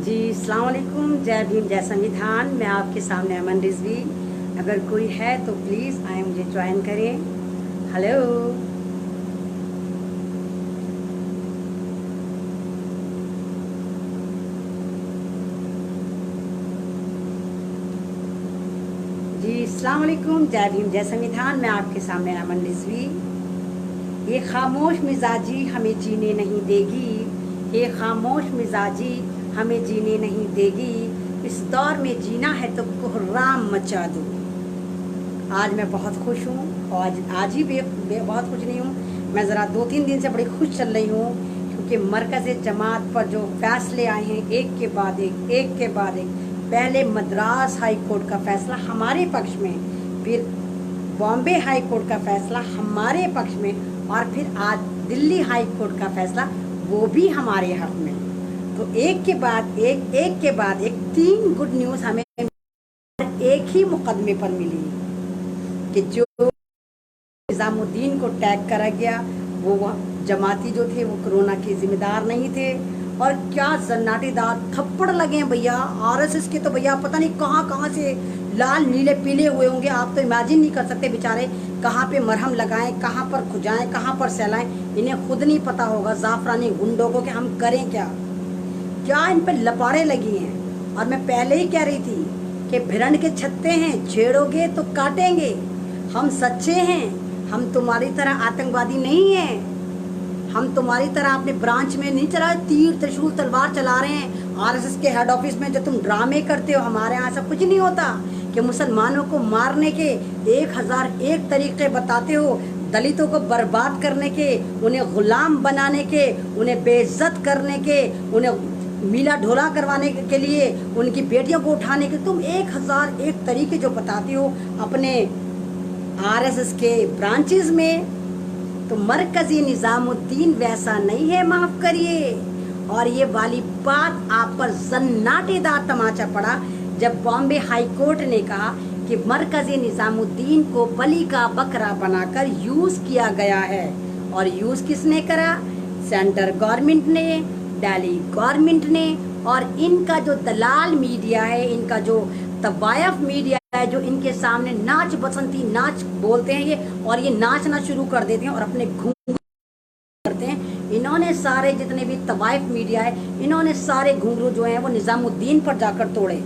जी अस्सलाम वालेकुम, जय भीम जय संविधान। मैं आपके सामने अमन रिजवी। अगर कोई है तो प्लीज़ आए मुझे ज्वाइन करें। हेलो जी अस्सलाम वालेकुम, जय भीम जय संविधान। मैं आपके सामने अमन रिजवी। ये खामोश मिजाजी हमें जीने नहीं देगी, ये खामोश मिजाजी हमें जीने नहीं देगी। इस दौर में जीना है तो कोहराम मचा दो। आज मैं बहुत खुश हूँ और आज ही बहुत खुश नहीं हूँ। मैं ज़रा 2-3 दिन से बड़ी खुश चल रही हूँ क्योंकि मरकज़ जमात पर जो फैसले आए हैं एक के बाद एक। पहले मद्रास हाई कोर्ट का फैसला हमारे पक्ष में, फिर बॉम्बे हाई कोर्ट का फैसला हमारे पक्ष में, और फिर आज दिल्ली हाई कोर्ट का फैसला वो भी हमारे हक में। तो एक के बाद एक 3 गुड न्यूज़ हमें एक ही मुकदमे पर मिली कि जो निज़ामुद्दीन को टैग करा गया वो जमाती जो थे वो कोरोना के जिम्मेदार नहीं थे। और क्या सन्नाटेदार थप्पड़ लगे हैं भैया। आरएसएस के तो भैया पता नहीं कहाँ से लाल नीले पीले हुए होंगे। आप तो इमेजिन नहीं कर सकते बेचारे कहाँ पे मरहम लगाएं, कहाँ पर खुजाएं, कहाँ पर सहलाएं। इन्हें खुद नहीं पता होगा जाफरानी गुंडों को कि हम करें क्या इन पर लपाड़े लगी हैं। और मैं पहले ही कह रही थी कि भिरंड के छत्ते हैं, छेड़ोगे तो काटेंगे। हम सच्चे हैं, हम तुम्हारी तरह आतंकवादी नहीं हैं। हम तुम्हारी तरह अपने ब्रांच में नहीं चला तीर त्रिशूल तलवार चला रहे हैं। आरएसएस के हेड ऑफिस में जो तुम ड्रामे करते हो, हमारे यहाँ ऐसा कुछ नहीं होता कि मुसलमानों को मारने के 1001 तरीके बताते हो, दलितों को बर्बाद करने के, उन्हें गुलाम बनाने के, उन्हें बेइज्जत करने के, उन्हें मीला ढोला करवाने के लिए, उनकी बेटियों को उठाने के तुम 1001 तरीके जो बताते हो अपने आरएसएस के ब्रांचेस में। तो मरकजी निज़ामुद्दीन वैसा नहीं है, माफ करिए। और ये वाली बात आप पर सन्नाटेदार तमाचा पड़ा जब बॉम्बे हाई कोर्ट ने कहा कि मरकजी निज़ामुद्दीन को बलि का बकरा बनाकर यूज किया गया है। और यूज किसने करा? सेंटर गवर्नमेंट ने, दिल्ली गवर्नमेंट ने, और इनका जो दलाल मीडिया है, इनका जो तवायफ मीडिया है, जो इनके सामने नाच बसंती नाच बोलते हैं ये, और ये नाचना शुरू कर देते हैं और अपने घूंघरू करते हैं। इन्होंने सारे जितने भी तवायफ मीडिया है, इन्होंने सारे घुंघरू जो हैं वो निज़ामुद्दीन पर जाकर तोड़े,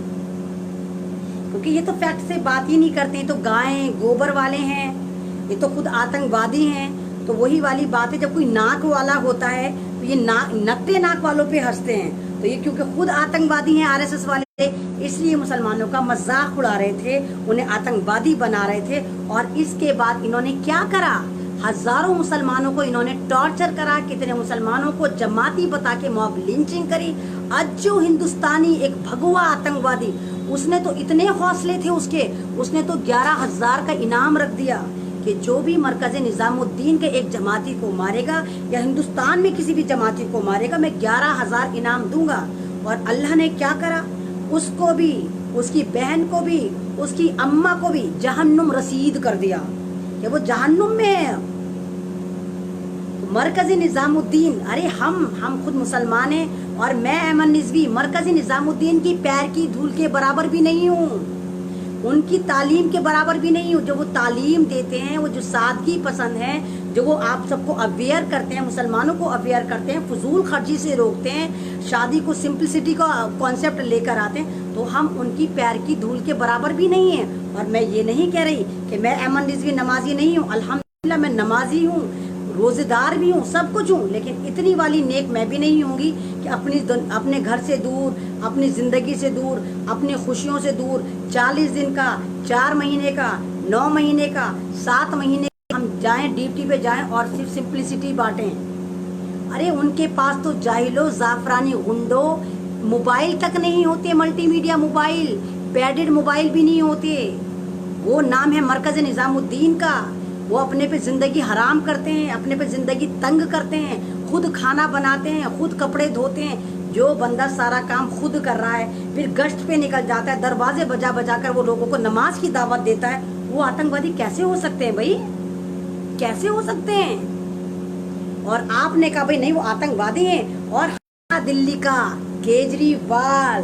क्योंकि ये तो फैक्ट से बात ही नहीं करते हैं। तो गाय गोबर वाले हैं, ये तो खुद आतंकवादी हैं। तो वही वाली बात है, जब कोई नाक वाला होता है तो ये नकटे नाक वालों पे हंसते हैं। तो ये क्योंकि खुद आतंकवादी हैं आरएसएस वाले, इसलिए मुसलमानों का मजाक उड़ा रहे थे, उन्हें आतंकवादी बना रहे थे। और इसके बाद इन्होंने क्या करा? हजारों मुसलमानों को इन्होंने टॉर्चर करा, कितने मुसलमानों को जमाती बता के मॉब लिंचिंग करी। अज्जू हिंदुस्तानी एक भगवा आतंकवादी, उसने तो इतने हौसले थे उसने तो 11,000 का इनाम रख दिया कि जो भी मरकज़ निज़ामुद्दीन के एक जमाती को मारेगा या हिंदुस्तान में किसी भी जमाती को मारेगा, मैं 11,000 इनाम दूंगा। और अल्लाह ने क्या करा? उसको भी, उसकी बहन को भी, उसकी अम्मा को भी जहन्नुम रसीद कर दिया कि वो जहन्नुम में है। तो मरकज़ी निज़ामुद्दीन, अरे हम खुद मुसलमान हैं और मैं अमन रिजवी मरकज़ी निज़ामुद्दीन की पैर की धूल के बराबर भी नहीं हूँ, उनकी तालीम के बराबर भी नहीं हूँ। जो वो तालीम देते हैं, वो जो सादगी पसंद है, जो वो आप सबको अवेयर करते हैं, मुसलमानों को अवेयर करते हैं, फजूल खर्ची से रोकते हैं, शादी को सिंपलिसिटी का कॉन्सेप्ट लेकर आते हैं, तो हम उनकी पैर की धूल के बराबर भी नहीं हैं। और मैं ये नहीं कह रही कि मैं अमन रिजवी नमाजी नहीं हूँ, अल्हम्दुलिल्लाह मैं नमाजी हूँ, रोजेदार भी हूँ, सब कुछ हूँ, लेकिन इतनी वाली नेक मैं भी नहीं होंगी कि अपने घर से दूर, अपनी ज़िंदगी से दूर, अपनी खुशियों से दूर 40 दिन का, 4 महीने का, 9 महीने का, 7 महीने का हम जाएं, ड्यूटी पे जाएं और सिर्फ सिंपलिसिटी बांटें। अरे उनके पास तो जाहिलो जाफरानी गुंडो मोबाइल तक नहीं होते, मल्टीमीडिया मोबाइल, पैडेड मोबाइल भी नहीं होते। वो नाम है मरकज़ निज़ामुद्दीन का। वो अपने पे ज़िंदगी हराम करते हैं, अपने पे ज़िंदगी तंग करते हैं, खुद खाना बनाते हैं, खुद कपड़े धोते हैं। जो बंदा सारा काम खुद कर रहा है, फिर गश्त पे निकल जाता है, दरवाजे बजा बजा कर वो लोगों को नमाज की दावत देता है, वो आतंकवादी कैसे हो सकते हैं भाई? कैसे हो सकते हैं? और आपने कहा भाई नहीं वो आतंकवादी हैं। और दिल्ली का केजरीवाल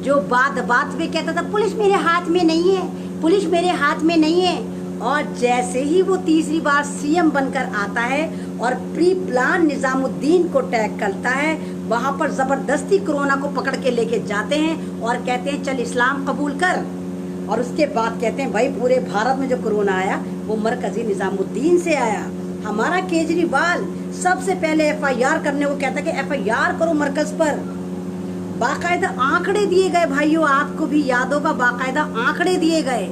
जो बात बात पे कहता था पुलिस मेरे हाथ में नहीं है, पुलिस मेरे हाथ में नहीं है, और जैसे ही वो तीसरी बार सीएम बनकर आता है और प्री प्लान निजामुद्दीन को टैग करता है, वहां पर जबरदस्ती कोरोना को पकड़ के लेके जाते हैं और कहते हैं चल इस्लाम कबूल कर, और उसके बाद कहते हैं भाई पूरे भारत में जो कोरोना आया वो मरकजी निजामुद्दीन से आया। हमारा केजरीवाल सबसे पहले एफआईआर करने को कहता है कि एफआईआर करो मरकज पर। बाकायदा आंकड़े दिए गए भाइयों, आपको भी याद होगा, बाकायदा आंकड़े दिए गए,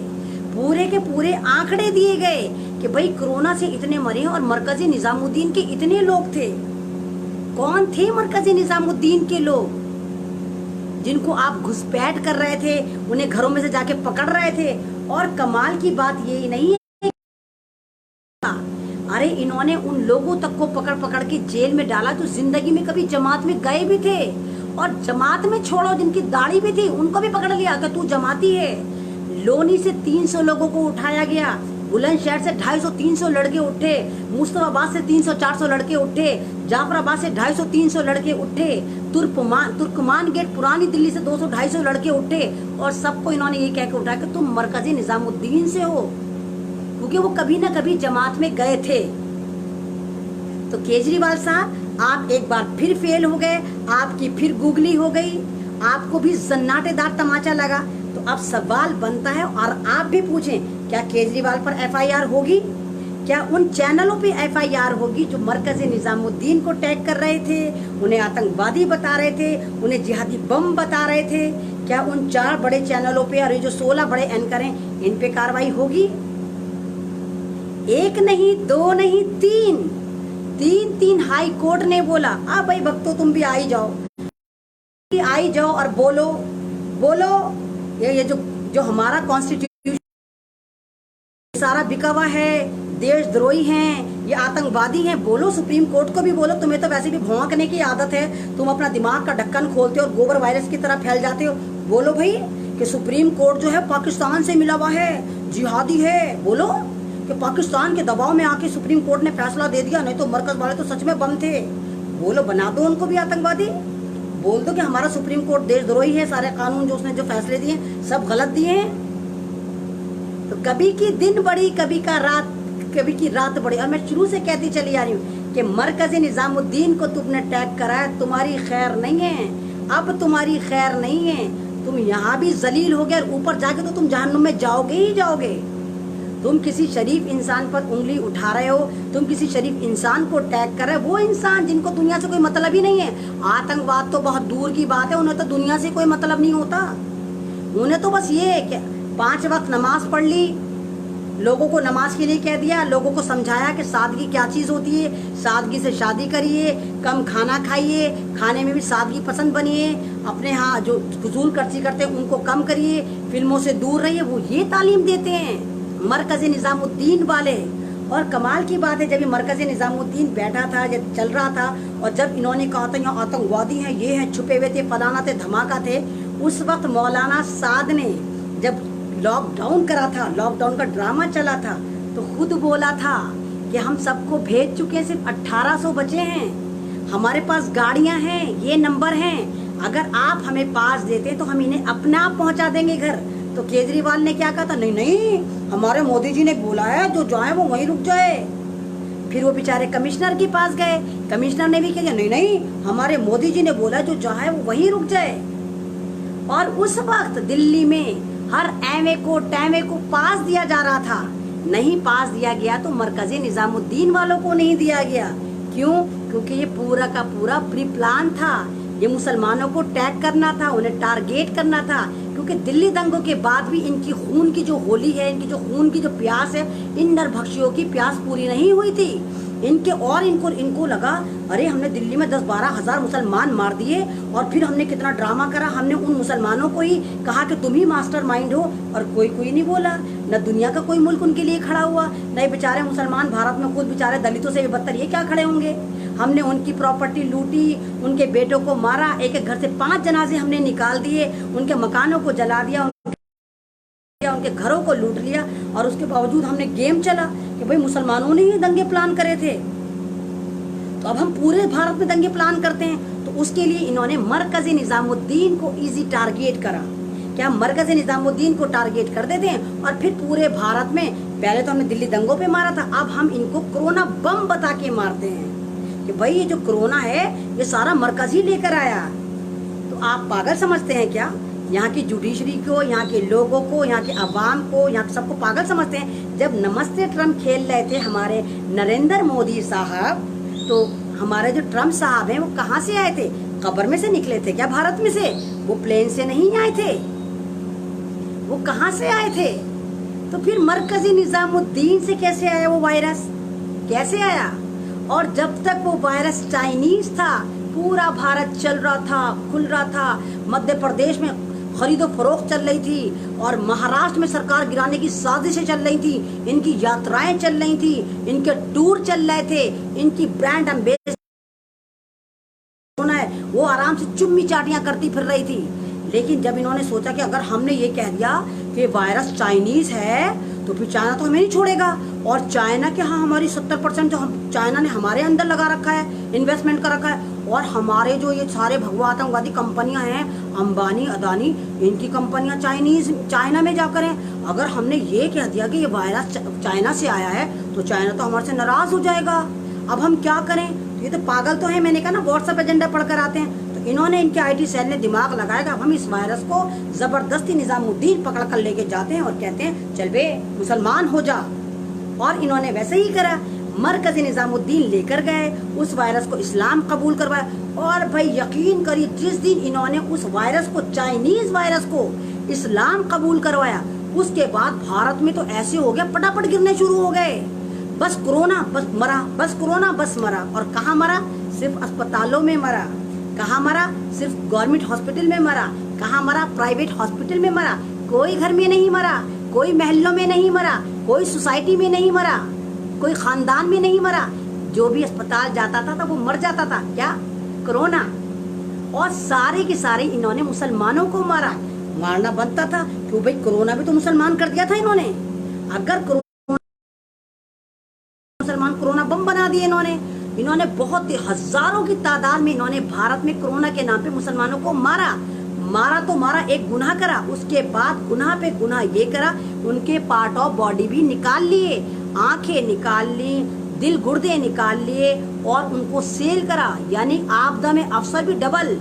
पूरे के पूरे आंकड़े दिए गए कि भाई कोरोना से इतने मरे और मरकजी निजामुद्दीन के इतने लोग थे। कौन थे मरकजी निजामुद्दीन के लोग जिनको आप घुसपैठ कर रहे थे, उन्हें घरों में से जाके पकड़ रहे थे? और कमाल की बात यही नहीं है, अरे इन्होंने उन लोगों तक को पकड़ पकड़ के जेल में डाला जो जिंदगी में कभी जमात में गए भी थे, और जमात में छोड़ो जिनकी दाढ़ी भी थी उनको भी पकड़ लिया कि तू जमाती है। लोनी से 300 लोगों को उठाया गया, बुलंदशहर से 250-300 लड़के उठे, मुस्तफाबाद से 300-400 लड़के उठे, जाफराबाद से 250-300 लड़के उठे, तुर्कमान गेट पुरानी दिल्ली से 200-250 लड़के उठे, और सबको इन्होंने ये कह के उठाया कि तुम मरकजी निजामुद्दीन से हो, क्योंकि वो कभी ना कभी जमात में गए थे। तो केजरीवाल साहब आप एक बार फिर फेल हो गए, आपकी फिर गूगली हो गई, आपको भी सन्नाटेदार तमाचा लगा। तो अब सवाल बनता है और आप भी पूछें, क्या केजरीवाल पर एफआईआर होगी? क्या उन चैनलों पे एफआईआर होगी जो मरकजी निजामुद्दीन को टैग कर रहे थे, उन्हें आतंकवादी बता रहे थे, उन्हें जिहादी बम बता रहे थे? क्या उन 4 बड़े चैनलों पे और ये जो 16 बड़े एंकर हैं इन पे कार्रवाई होगी? एक नहीं, 2 नहीं, 3 हाई कोर्ट ने बोला भाई भक्तों तुम भी आई जाओ और बोलो ये जो हमारा कॉन्स्टिट्यूशन सारा बिका हुआ है, देशद्रोही हैं, ये आतंकवादी हैं, बोलो सुप्रीम कोर्ट को भी बोलो। तुम्हें तो वैसे भी भौंकने की आदत है, तुम अपना दिमाग का ढक्कन खोलते हो और गोबर वायरस की तरह फैल जाते हो। बोलो भाई कि सुप्रीम कोर्ट जो है पाकिस्तान से मिला हुआ है, जिहादी है। बोलो कि पाकिस्तान के दबाव में आके सुप्रीम कोर्ट ने फैसला दे दिया, नहीं तो मरकज वाले तो सच में बम थे। बोलो, बना दो उनको भी आतंकवादी। बोल दो कि हमारा सुप्रीम कोर्ट देशद्रोही है, सारे कानून जो उसने जो फैसले दिए सब गलत दिए हैं। तो कभी की दिन बड़ी, कभी की रात बड़ी। और मैं शुरू से कहती चली आ रही हूँ कि मरकजी निजामुद्दीन को तुमने टैग करा है, तुम्हारी खैर नहीं है, अब तुम्हारी खैर नहीं है। तुम यहाँ भी जलील हो गए और ऊपर जाके तो तुम जहन्नुम में जाओगे ही जाओगे। तुम किसी शरीफ इंसान पर उंगली उठा रहे हो, तुम किसी शरीफ इंसान को टैग कर रहे हो, वो इंसान जिनको दुनिया से कोई मतलब ही नहीं है। आतंकवाद तो बहुत दूर की बात है, उन्हें तो दुनिया से कोई मतलब नहीं होता। उन्हें तो बस ये है कि 5 वक्त नमाज पढ़ ली, लोगों को नमाज के लिए कह दिया, लोगों को समझाया कि सादगी क्या चीज़ होती है, सादगी से शादी करिए, कम खाना खाइए, खाने में भी सादगी पसंद बनिए, अपने यहाँ जो फजूल खर्ची करते हैं उनको कम करिए, फिल्मों से दूर रहिए। वो ये तालीम देते हैं मरकजी निजामुद्दीन वाले। और कमाल की बात है, जब ये मरकजी निजामुद्दीन बैठा था, जब चल रहा था, और जब इन्होंने कहा था यहाँ आतंकवादी हैं, ये हैं, छुपे हुए थे, फलाना थे, धमाका थे, उस वक्त मौलाना साद ने जब लॉकडाउन करा था, लॉकडाउन का ड्रामा चला था, तो खुद बोला था कि हम सबको भेज चुके हैं, सिर्फ 1800 बचे हैं, हमारे पास गाड़ियां हैं, ये नंबर हैं, अगर आप हमें पास देते तो हम इन्हें अपने आप पहुंचा देंगे घर। तो केजरीवाल ने क्या कहा था, नहीं, हमारे मोदी जी ने बोला है जो जाए वो वहीं रुक जाए। फिर वो बेचारे कमिश्नर के पास गए, कमिश्नर ने भी किया, नहीं, हमारे मोदी जी ने बोला जो जाए वो वहीं रुक जाए। और उस वक्त दिल्ली में हर एमए को टैमे को पास दिया जा रहा था, नहीं पास दिया गया तो मरकजी निजामुद्दीन वालों को नहीं दिया गया। क्यों? क्योंकि ये पूरा का पूरा प्री प्लान था, ये मुसलमानों को टैग करना था, उन्हें टारगेट करना था। क्योंकि दिल्ली दंगों के बाद भी इनकी खून की जो होली है, इनकी जो खून की जो प्यास है, इन नरभक्षियों की प्यास पूरी नहीं हुई थी इनके। और इनको लगा अरे हमने दिल्ली में 10-12 हज़ार मुसलमान मार दिए, और फिर हमने कितना ड्रामा करा, हमने उन मुसलमानों को ही कहा कि तुम ही मास्टरमाइंड हो, और कोई नहीं बोला, न दुनिया का कोई मुल्क उनके लिए खड़ा हुआ, नहीं बेचारे मुसलमान भारत में खुद बेचारे दलितों से भी बदतर ये क्या खड़े होंगे। हमने उनकी प्रॉपर्टी लूटी, उनके बेटों को मारा, एक घर से 5 जनाजे हमने निकाल दिए, उनके मकानों को जला दिया, उनके घरों को लूट लिया, और उसके बावजूद हमने गेम चला कि भाई मुसलमानों ने ही दंगे प्लान करे थे, तो अब हम पूरे भारत में दंगे प्लान करते हैं। तो उसके लिए इन्होंने मरकज़ निज़ामुद्दीन को इजी टारगेट करा। क्या मरकज़ निज़ामुद्दीन को टारगेट कर देते हैं और फिर पूरे भारत में, पहले तो हमने दिल्ली दंगों पे मारा था, अब हम इनको कोरोना बम बता के मारते हैं कि भाई ये जो कोरोना है ये सारा मरकज़ ही लेकर आया। तो आप पागल समझते हैं क्या? यहाँ की जुडिशरी को, यहाँ के लोगों को, यहाँ के अवाम को, यहाँ के सबको पागल समझते हैं। जब नमस्ते ट्रम्प खेल रहे थे हमारे नरेंद्र मोदी साहब, तो हमारे जो ट्रम्प साहब हैं वो कहाँ से आए थे? कब्र में से निकले थे क्या भारत में से? वो प्लेन से नहीं आए थे, वो कहाँ से आए थे? तो फिर मरकज़ी निज़ामुद्दीन से कैसे आया वो वायरस? कैसे आया? और जब तक वो वायरस चाइनीज था, पूरा भारत चल रहा था, खुल रहा था, मध्य प्रदेश में खरीदो फरोख्त चल रही थी और महाराष्ट्र में सरकार गिराने की साजिशें चल रही थी, इनकी यात्राएं चल रही थी, इनके टूर चल रहे थे, इनकी ब्रांड एम्बेसडर वो आराम से चुम्मी चाटियां करती फिर रही थी। लेकिन जब इन्होंने सोचा कि अगर हमने ये कह दिया कि वायरस चाइनीज है तो फिर चाइना तो हमें नहीं छोड़ेगा, और चाइना के यहाँ हमारी 70% जो हम चाइना ने हमारे अंदर लगा रखा है, इन्वेस्टमेंट कर रखा है, और हमारे जो ये सारे भगवा आतंकवादी कंपनियां हैं, अंबानी अदानी, इनकी कंपनियां चाइना में जाकर हैं। अगर हमने ये कह दिया कि ये वायरस चाइना से आया है तो चाइना तो हमारे से नाराज हो जाएगा। अब हम क्या करें? तो ये तो पागल तो है, मैंने कहा ना व्हाट्सएप एजेंडा पढ़कर आते हैं। तो इन्होंने, इनके आईटी सेल ने दिमाग लगाया, अब हम इस वायरस को जबरदस्ती निजामुद्दीन पकड़ कर लेके जाते हैं और कहते हैं चल बे मुसलमान हो जा। और इन्होंने वैसे ही करा, मरकज़ निजामुद्दीन लेकर गए, उस वायरस को इस्लाम कबूल करवाया। और भाई यकीन करिए, जिस दिन इन्होंने उस वायरस को, चाइनीज वायरस को इस्लाम कबूल करवाया, उसके बाद भारत में तो ऐसे हो गया, पटापट गिरने शुरू हो गए। बस कोरोना बस मरा, बस कोरोना बस मरा। और कहाँ मरा? सिर्फ अस्पतालों में मरा। कहाँ मरा? सिर्फ गवर्नमेंट हॉस्पिटल में मरा। कहाँ मरा? प्राइवेट हॉस्पिटल में मरा। कोई घर में नहीं मरा, कोई महल्लों में नहीं मरा, कोई सोसाइटी में नहीं मरा, कोई खानदान में नहीं मरा। जो भी अस्पताल जाता था वो मर जाता था। क्या? कोरोना। और सारे के सारे इन्होंने मुसलमानों को मारा। मारना बनता था क्यों भाई? कोरोना भी तो मुसलमान कर दिया था इन्होंने। अगर मुसलमान, कोरोना बम बना दिए इन्होंने बहुत हजारों की तादाद में इन्होंने भारत में कोरोना के नाम पे मुसलमानों को मारा। मारा तो मारा, एक गुनाह करा, उसके बाद गुनाह पे गुनाह ये करा, उनके पार्ट ऑफ बॉडी भी निकाल लिए, आंखें निकाल ली, दिल गुर्दे निकाल लिए, और उनको सेल करा। यानी आपदा में अफसर भी डबल,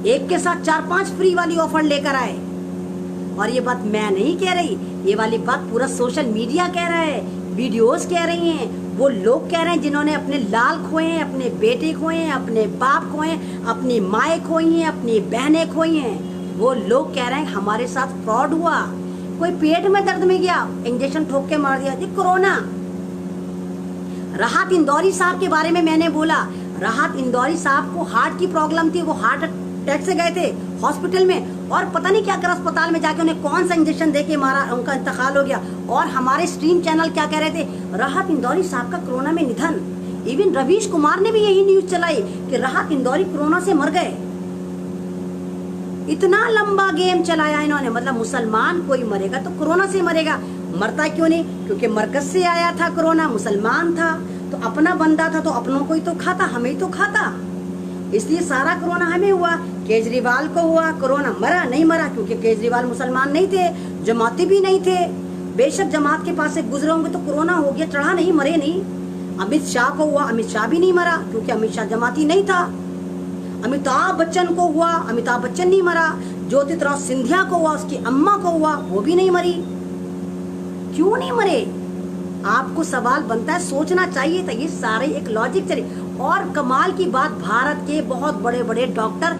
एक के साथ 4-5 फ्री वाली ऑफर लेकर आए। और ये बात मैं नहीं कह रही, ये वाली बात पूरा सोशल मीडिया कह रहा है, वीडियोस कह रही हैं, वो लोग कह रहे हैं जिन्होंने अपने लाल खोए हैं, अपने बेटे खोए हैं, अपने बाप खोए हैं, अपनी माएँ खोई हैं, अपनी बहनें खोई हैं। वो लोग कह रहे हैं हमारे साथ फ्रॉड हुआ। कोई पेट में दर्द में गया, इंजेक्शन ठोक के मार दिया, जी कोरोना। राहत इंदौरी साहब के बारे में मैंने बोला, राहत इंदौरी साहब को हार्ट की प्रॉब्लम थी, वो हार्ट अटैक से गए थे हॉस्पिटल में, और पता नहीं क्या कर अस्पताल में जाके उन्हें कौन सा इंजेक्शन देके मारा, उनका इंतकाल हो गया। और हमारे स्ट्रीम चैनल क्या कह रहे थे? राहत इंदौरी साहब का कोरोना में निधन। इवन रवीश कुमार ने भी यही न्यूज चलाई कि राहत इंदौरी कोरोना से मर गए। इतना लंबा गेम चलाया इन्होंने, मतलब मुसलमान कोई मरेगा तो कोरोना से मरेगा। मरता क्यों नहीं? क्योंकि मरकज से आया था कोरोना, मुसलमान था, तो अपना बंदा था तो अपनों को ही तो खाता, हमें ही तो खाता, इसलिए सारा कोरोना हमें हुआ। केजरीवाल को हुआ कोरोना, मरा नहीं? मरा क्योंकि केजरीवाल मुसलमान नहीं थे, जमाती भी नहीं थे। बेशक जमात के पास से गुजरे होंगे तो कोरोना हो गया, चढ़ा नहीं, मरे नहीं। अमित शाह को हुआ, अमित शाह भी नहीं मरा क्योंकि अमित शाह जमाती नहीं था। अमिताभ बच्चन को हुआ, अमिताभ बच्चन नहीं मरा। ज्योतिरादित्य सिंधिया को हुआ, उसकी अम्मा को हुआ, वो भी नहीं मरी। क्यों नहीं मरे? आपको सवाल बनता है, सोचना चाहिए था। ये सारे एक लॉजिक चले। और कमाल की बात, भारत के बहुत बड़े बड़े डॉक्टर,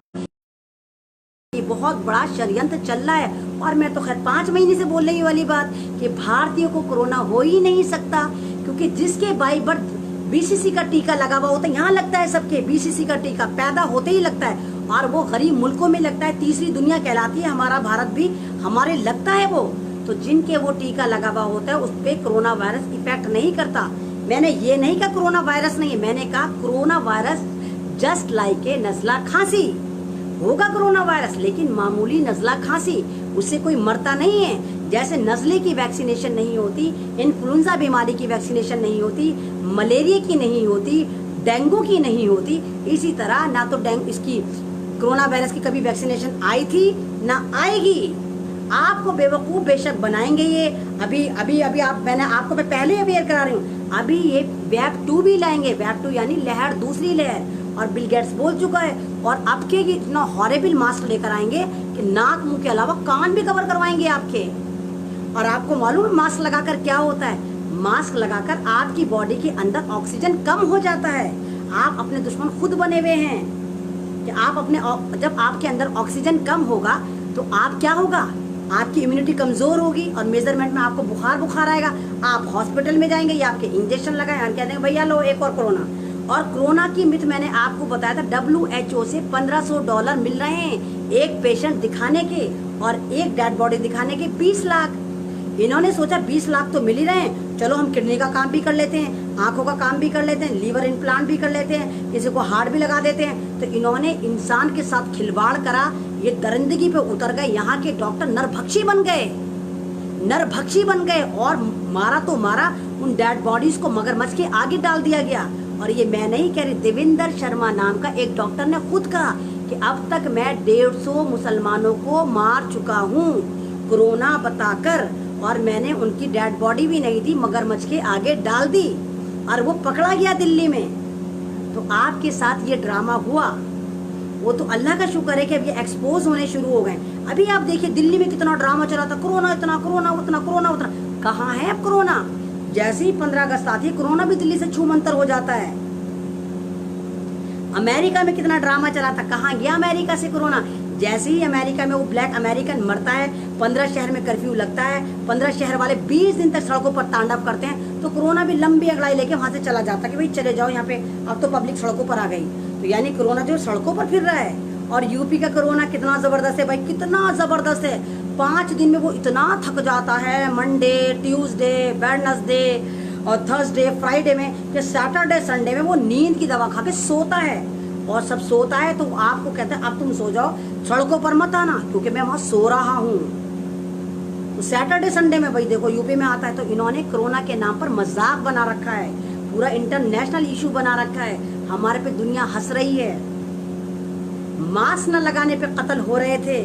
बहुत बड़ा षड्यंत्र चल रहा है। और मैं तो खैर 5 महीने से बोल रही वाली बात कि भारतीयों को कोरोना हो ही नहीं सकता, क्योंकि जिसके बाई बर्थ बीसीसी का टीका लगा हुआ होता है, यहाँ लगता है सबके बीसीसी का टीका, पैदा होते ही लगता है, और वो गरीब मुल्कों में लगता है, तीसरी दुनिया कहलाती है हमारा भारत भी, हमारे लगता है वो। तो जिनके वो टीका लगा हुआ होता है उस पर कोरोना वायरस इफेक्ट नहीं करता। मैंने ये नहीं कहा कोरोना वायरस नहीं है, मैंने कहा corona virus just like a नजला खांसी होगा कोरोना वायरस, लेकिन मामूली नजला खांसी, उससे कोई मरता नहीं है। जैसे नजले की वैक्सीनेशन नहीं होती, इन्फ्लुएंजा बीमारी की वैक्सीनेशन नहीं होती, मलेरिया की नहीं होती, डेंगू की नहीं होती, इसी तरह ना तो इसकी कोरोना वायरस की कभी वैक्सीनेशन आई थी ना आएगी। आपको बेवकूफ़ बेशक बनाएंगे ये। अभी अभी अभी मैंने आपको मैं पहले अवेयर करा रही हूँ, अभी ये वेव 2 भी लाएंगे, वेव 2 यानी लहर, दूसरी लहर, और बिल गेट्स बोल चुका है। और अब के ये इतना हॉरेबल मास्क लेकर आएंगे कि नाक मुंह के अलावा कान भी कवर करवाएंगे आपके। और आपको मालूम है मास्क लगाकर क्या होता है? मास्क लगाकर आपकी बॉडी के अंदर ऑक्सीजन कम हो जाता है। आप अपने दुश्मन खुद बने हुए हैं कि आप जब आपके अंदर ऑक्सीजन कम होगा तो आप क्या होगा, आपकी इम्यूनिटी कमजोर होगी और मेजरमेंट में आपको बुखार आएगा। आप हॉस्पिटल में जाएंगे या आपके इंजेक्शन लगाए, हम कहते हैं भैया लो एक और कोरोना। और कोरोना की मिथ मैंने आपको बताया था, WHO से $1500 मिल रहे हैं एक पेशेंट दिखाने के, और एक डेड बॉडी दिखाने के 20 लाख। इन्होंने सोचा 20 लाख तो मिल ही रहे हैं, चलो हम किडनी का काम भी कर लेते हैं, आंखों का काम भी कर लेते हैं, लीवर इम्प्लांट भी कर लेते हैं, किसी को हार्ट भी लगा देते हैं। तो इन्होंने इंसान के साथ खिलवाड़ करा, ये दरिंदगी पे उतर गए। यहाँ के डॉक्टर नरभक्षी बन गए और मारा तो मारा, उन डेड बॉडीज को मगरमच्छ के आगे डाल दिया गया। और ये मैं नहीं कह रही, देवेंद्र शर्मा नाम का एक डॉक्टर ने खुद कहा कि अब तक मैं 150 मुसलमानों को मार चुका हूँ कोरोना बताकर, और मैंने उनकी डेड बॉडी भी नहीं दी, मगरमच्छ के आगे डाल दी, और वो पकड़ा गया दिल्ली में। तो आपके साथ ये ड्रामा हुआ, वो तो अल्लाह का शुक्र है कि अब ये एक्सपोज होने शुरू हो गए। अभी आप देखिए दिल्ली में कितना ड्रामा चला था, कोरोना इतना, कोरोना उतना, कोरोना उतना। कहाँ है अब कोरोना? जैसे ही 15 अगस्त आती है कोरोना भी दिल्ली से छूमंतर हो जाता है। अमेरिका में कितना ड्रामा चला था, कहाँ गया अमेरिका से कोरोना? जैसे ही अमेरिका में वो ब्लैक अमेरिकन मरता है, 15 शहर में कर्फ्यू लगता है, 15 शहर वाले 20 दिन तक सड़कों पर तांडव करते हैं, तो कोरोना भी लंबी अगड़ाई लेके वहां से चला जाता है कि भाई चले जाओ यहाँ पे, अब तो पब्लिक सड़कों पर आ गई। तो यानी कोरोना जो सड़कों पर फिर रहा है। और यूपी का कोरोना कितना जबरदस्त है भाई, कितना जबरदस्त है। 5 दिन में वो इतना थक जाता है, मंडे, ट्यूसडे, वेडनेसडे और थर्सडे, फ्राइडे में, कि सैटरडे संडे में वो नींद की दवा खा के सोता है। और सब सोता है तो आपको कहते हैं अब तुम सो जाओ, सड़कों पर मत आना, क्योंकि मैं वहां सो रहा हूँ। तो सैटरडे संडे में भाई देखो यूपी में आता है। तो इन्होंने कोरोना के नाम पर मजाक बना रखा है, पूरा इंटरनेशनल इशू बना रखा है। हमारे पे दुनिया हंस रही है। मास्क न लगाने पे कत्ल हो रहे थे,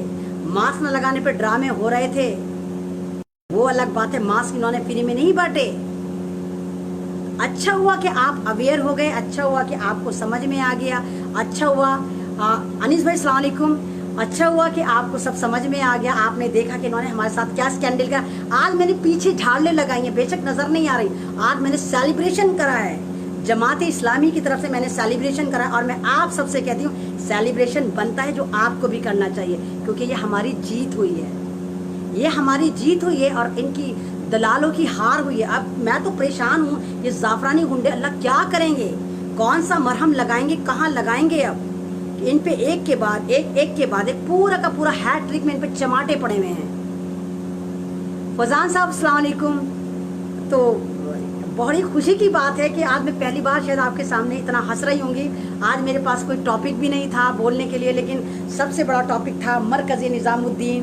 मास्क न लगाने पे ड्रामे हो रहे थे, वो अलग बात है। मास्क इन्होंने फ्री में नहीं बांटे। अच्छा हुआ कि आप अवेयर हो गए, अच्छा हुआ कि आपको समझ में आ गया, अच्छा हुआ अनीस भाई अस्सलाम वालेकुम, अच्छा हुआ कि आपको सब समझ में आ गया। आपने देखा कि इन्होंने हमारे साथ क्या स्कैंडल का। आज मैंने पीछे झाड़ने लगाई हैं, बेशक नजर नहीं आ रही। आज मैंने सेलिब्रेशन करा है, जमात इस्लामी की तरफ से मैंने सेलिब्रेशन करा। और मैं आप सबसे कहती हूँ सेलिब्रेशन बनता है जो आपको भी करना चाहिए, क्योंकि ये हमारी जीत हुई है, ये हमारी जीत हुई है और इनकी दलालों की हार हुई है। अब मैं तो परेशान हूँ, ये जाफरानी गुंडे अल्लाह क्या करेंगे, कौन सा मरहम लगाएंगे, कहाँ लगाएंगे। अब इन पे एक के बाद एक पूरा का पूरा हैट ट्रिक में इन पे चमाटे पड़े हुए हैं। फजान साहब अस्सलाम वालेकुम। तो बड़ी खुशी की बात है कि आज मैं पहली बार शायद आपके सामने इतना हंस रही होंगी। आज मेरे पास कोई टॉपिक भी नहीं था बोलने के लिए, लेकिन सबसे बड़ा टॉपिक था मरकज़ी निज़ामुद्दीन।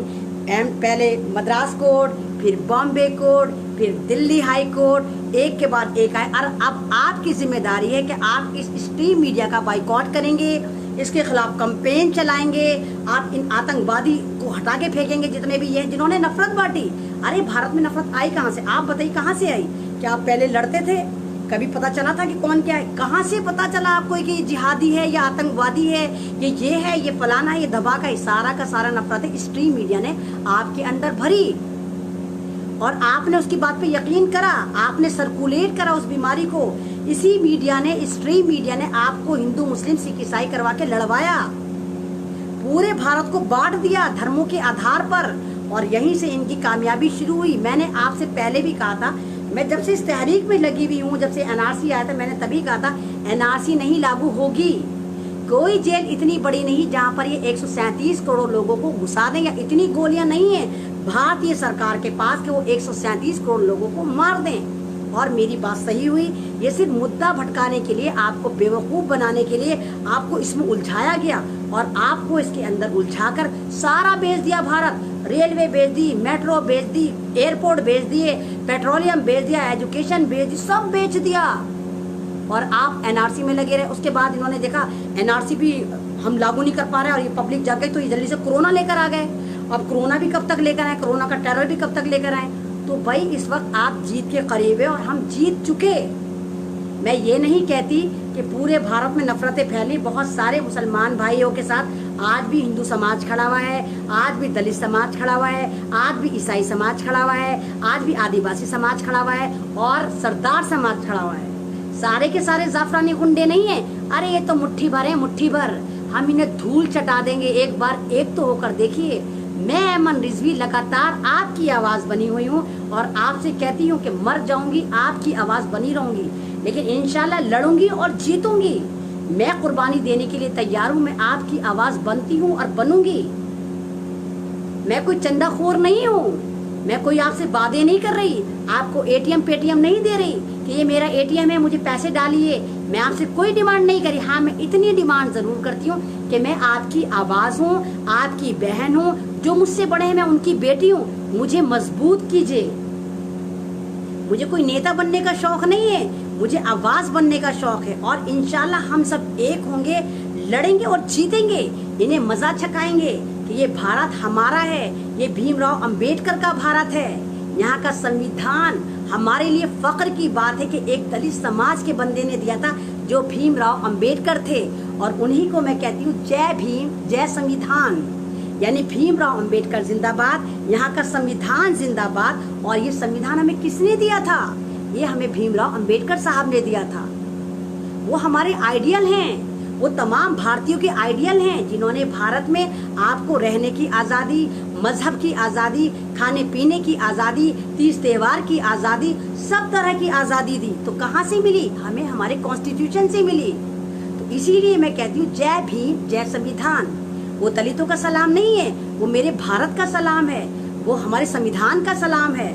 पहले मद्रास कोर्ट, फिर बॉम्बे कोर्ट, फिर दिल्ली हाई कोर्ट, एक के बाद एक आए। और अब आपकी जिम्मेदारी है कि आप इस स्ट्रीम मीडिया का बाइकॉट करेंगे, इसके खिलाफ कैंपेन चलाएंगे, आप इन आतंकवादी को हटा के फेंकेंगे जितने भी ये जिन्होंने नफरत बांटी। अरे भारत में नफरत आई कहाँ से? आप बताइए कहाँ से आई? क्या आप पहले लड़ते थे? कभी पता चला था कि कौन क्या है? कहाँ से पता चला आपको कि ये जिहादी है या आतंकवादी है, ये है, ये फलाना है, ये दबा का सारा का सारा नफरत है स्ट्रीम मीडिया ने आपके अंदर भरी। और आपने उसकी बात पे यकीन करा, आपने सर्कुलेट करा उस बीमारी को। इसी मीडिया ने, स्ट्रीम मीडिया ने आपको हिंदू मुस्लिम सिख ईसाई करवा के लड़वाया, पूरे भारत को बांट दिया धर्मों के आधार पर, और यहीं से इनकी कामयाबी शुरू हुई। मैंने आपसे पहले भी कहा था, मैं जब से इस तहरीक में लगी हुई हूँ, जब से एनआरसी आया था, मैंने तभी कहा था एनआरसी नहीं लागू होगी। कोई जेल इतनी बड़ी नहीं जहाँ पर ये 137 करोड़ लोगों को घुसा दें, या इतनी गोलियां नहीं है भारतीय सरकार के पास कि वो 137 करोड़ लोगों को मार दें। और मेरी बात सही हुई। ये सिर्फ मुद्दा भटकाने के लिए, आपको बेवकूफ़ बनाने के लिए आपको इसमें उलझाया गया, और आपको इसके अंदर उलझाकर सारा बेच दिया भारत। रेलवे बेच दी, मेट्रो बेच दी, एयरपोर्ट बेच दिए, पेट्रोलियम बेच दिया, एजुकेशन बेच दी, सब बेच दिया। और आप एनआरसी में लगे रहे। उसके बाद इन्होंने देखा एनआरसी भी हम लागू नहीं कर पा रहे और ये पब्लिक जाग गई, तो ये जल्दी से कोरोना लेकर आ गए। अब कोरोना भी कब तक लेकर आए, कोरोना का टेरर भी कब तक लेकर आए। तो भाई इस वक्त आप जीत के करीब है और हम जीत चुके। मैं ये नहीं कहती कि पूरे भारत में नफरतें फैली, बहुत सारे मुसलमान भाइयों के साथ आज भी हिंदू समाज खड़ा हुआ है, आज भी दलित समाज खड़ा हुआ है, आज भी ईसाई समाज खड़ा हुआ है, आज भी आदिवासी समाज खड़ा हुआ है और सरदार समाज खड़ा हुआ है। सारे के सारे जाफरानी गुंडे नहीं है। अरे ये तो मुट्ठी भर है, मुट्ठी भर। हम इन्हें धूल चटा देंगे। एक बार एक तो होकर देखिए। मैं ऐमन रिजवी लगातार आपकी आवाज बनी हुई हूँ और आपसे कहती हूँ कि मर जाऊंगी आपकी आवाज बनी रहूंगी, लेकिन इंशाल्लाह लड़ूंगी और जीतूंगी। मैं कुर्बानी देने के लिए तैयार हूँ। मैं आपकी आवाज बनती हूँ और बनूंगी। मैं कोई चंदाखोर नहीं हूँ। मैं कोई आपसे वादे नहीं कर रही, आपको एटीएम पेटीएम नहीं दे रही कि ये मेरा एटीएम है मुझे पैसे डालिए। मैं आपसे कोई डिमांड नहीं करी। हाँ, मैं इतनी डिमांड जरूर करती हूँ कि मैं आपकी आवाज हूँ, आपकी बहन हूँ। जो मुझसे बड़े हैं मैं उनकी बेटी हूँ। मुझे मजबूत कीजिए। मुझे कोई नेता बनने का शौक नहीं है, मुझे आवाज बनने का शौक है। और इंशाल्लाह हम सब एक होंगे, लड़ेंगे और जीतेंगे। इन्हें मजा छकाएंगे कि ये भारत हमारा है, ये भीमराव अंबेडकर का भारत है। यहाँ का संविधान हमारे लिए फख्र की बात है कि एक दलित समाज के बंदे ने दिया था जो भीमराव अंबेडकर थे। और उन्हीं को मैं कहती हूँ जय भीम जय संविधान। यानी भीमराव अंबेडकर जिंदाबाद, यहाँ का संविधान जिंदाबाद। और ये संविधान हमें किसने दिया था? ये हमें भीमराव अंबेडकर साहब ने दिया था। वो हमारे आइडियल हैं, वो तमाम भारतीयों के आइडियल हैं जिन्होंने भारत में आपको रहने की आज़ादी, मजहब की आज़ादी, खाने पीने की आज़ादी, तीज त्योहार की आज़ादी, सब तरह की आज़ादी दी। तो कहाँ से मिली? हमें हमारे कॉन्स्टिट्यूशन से मिली। तो इसीलिए मैं कहती हूँ जय भीम जय संविधान। वो दलितों का सलाम नहीं है, वो मेरे भारत का सलाम है, वो हमारे संविधान का सलाम है।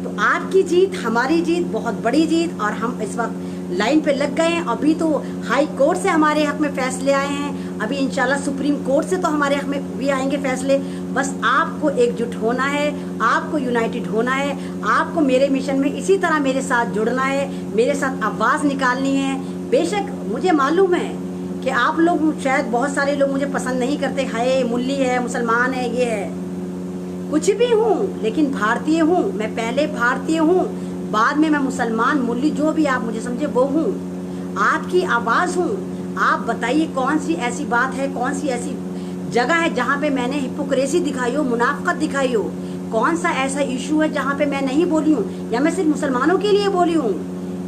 तो आपकी जीत हमारी जीत, बहुत बड़ी जीत। और हम इस वक्त लाइन पे लग गए हैं। अभी तो हाई कोर्ट से हमारे हक में फैसले आए हैं, अभी इंशाल्लाह सुप्रीम कोर्ट से तो हमारे हक में भी आएंगे फैसले। बस आपको एकजुट होना है, आपको यूनाइटेड होना है, आपको मेरे मिशन में इसी तरह मेरे साथ जुड़ना है, मेरे साथ आवाज़ निकालनी है। बेशक मुझे मालूम है कि आप लोग शायद बहुत सारे लोग मुझे पसंद नहीं करते, हाय मुल्ली है, मुसलमान है, ये है, कुछ भी हूँ, लेकिन भारतीय हूँ। मैं पहले भारतीय हूँ, बाद में मैं मुसलमान, मुल्ली, जो भी आप मुझे समझे वो हूँ। आपकी आवाज़ हूँ। आप बताइए कौन सी ऐसी बात है, कौन सी ऐसी जगह है जहाँ पे मैंने हिपोक्रेसी दिखाई हो, मुनाफकत दिखाई हो? कौन सा ऐसा इशू है जहाँ पे मैं नहीं बोली हूँ या मैं सिर्फ मुसलमानों के लिए बोली हूँ?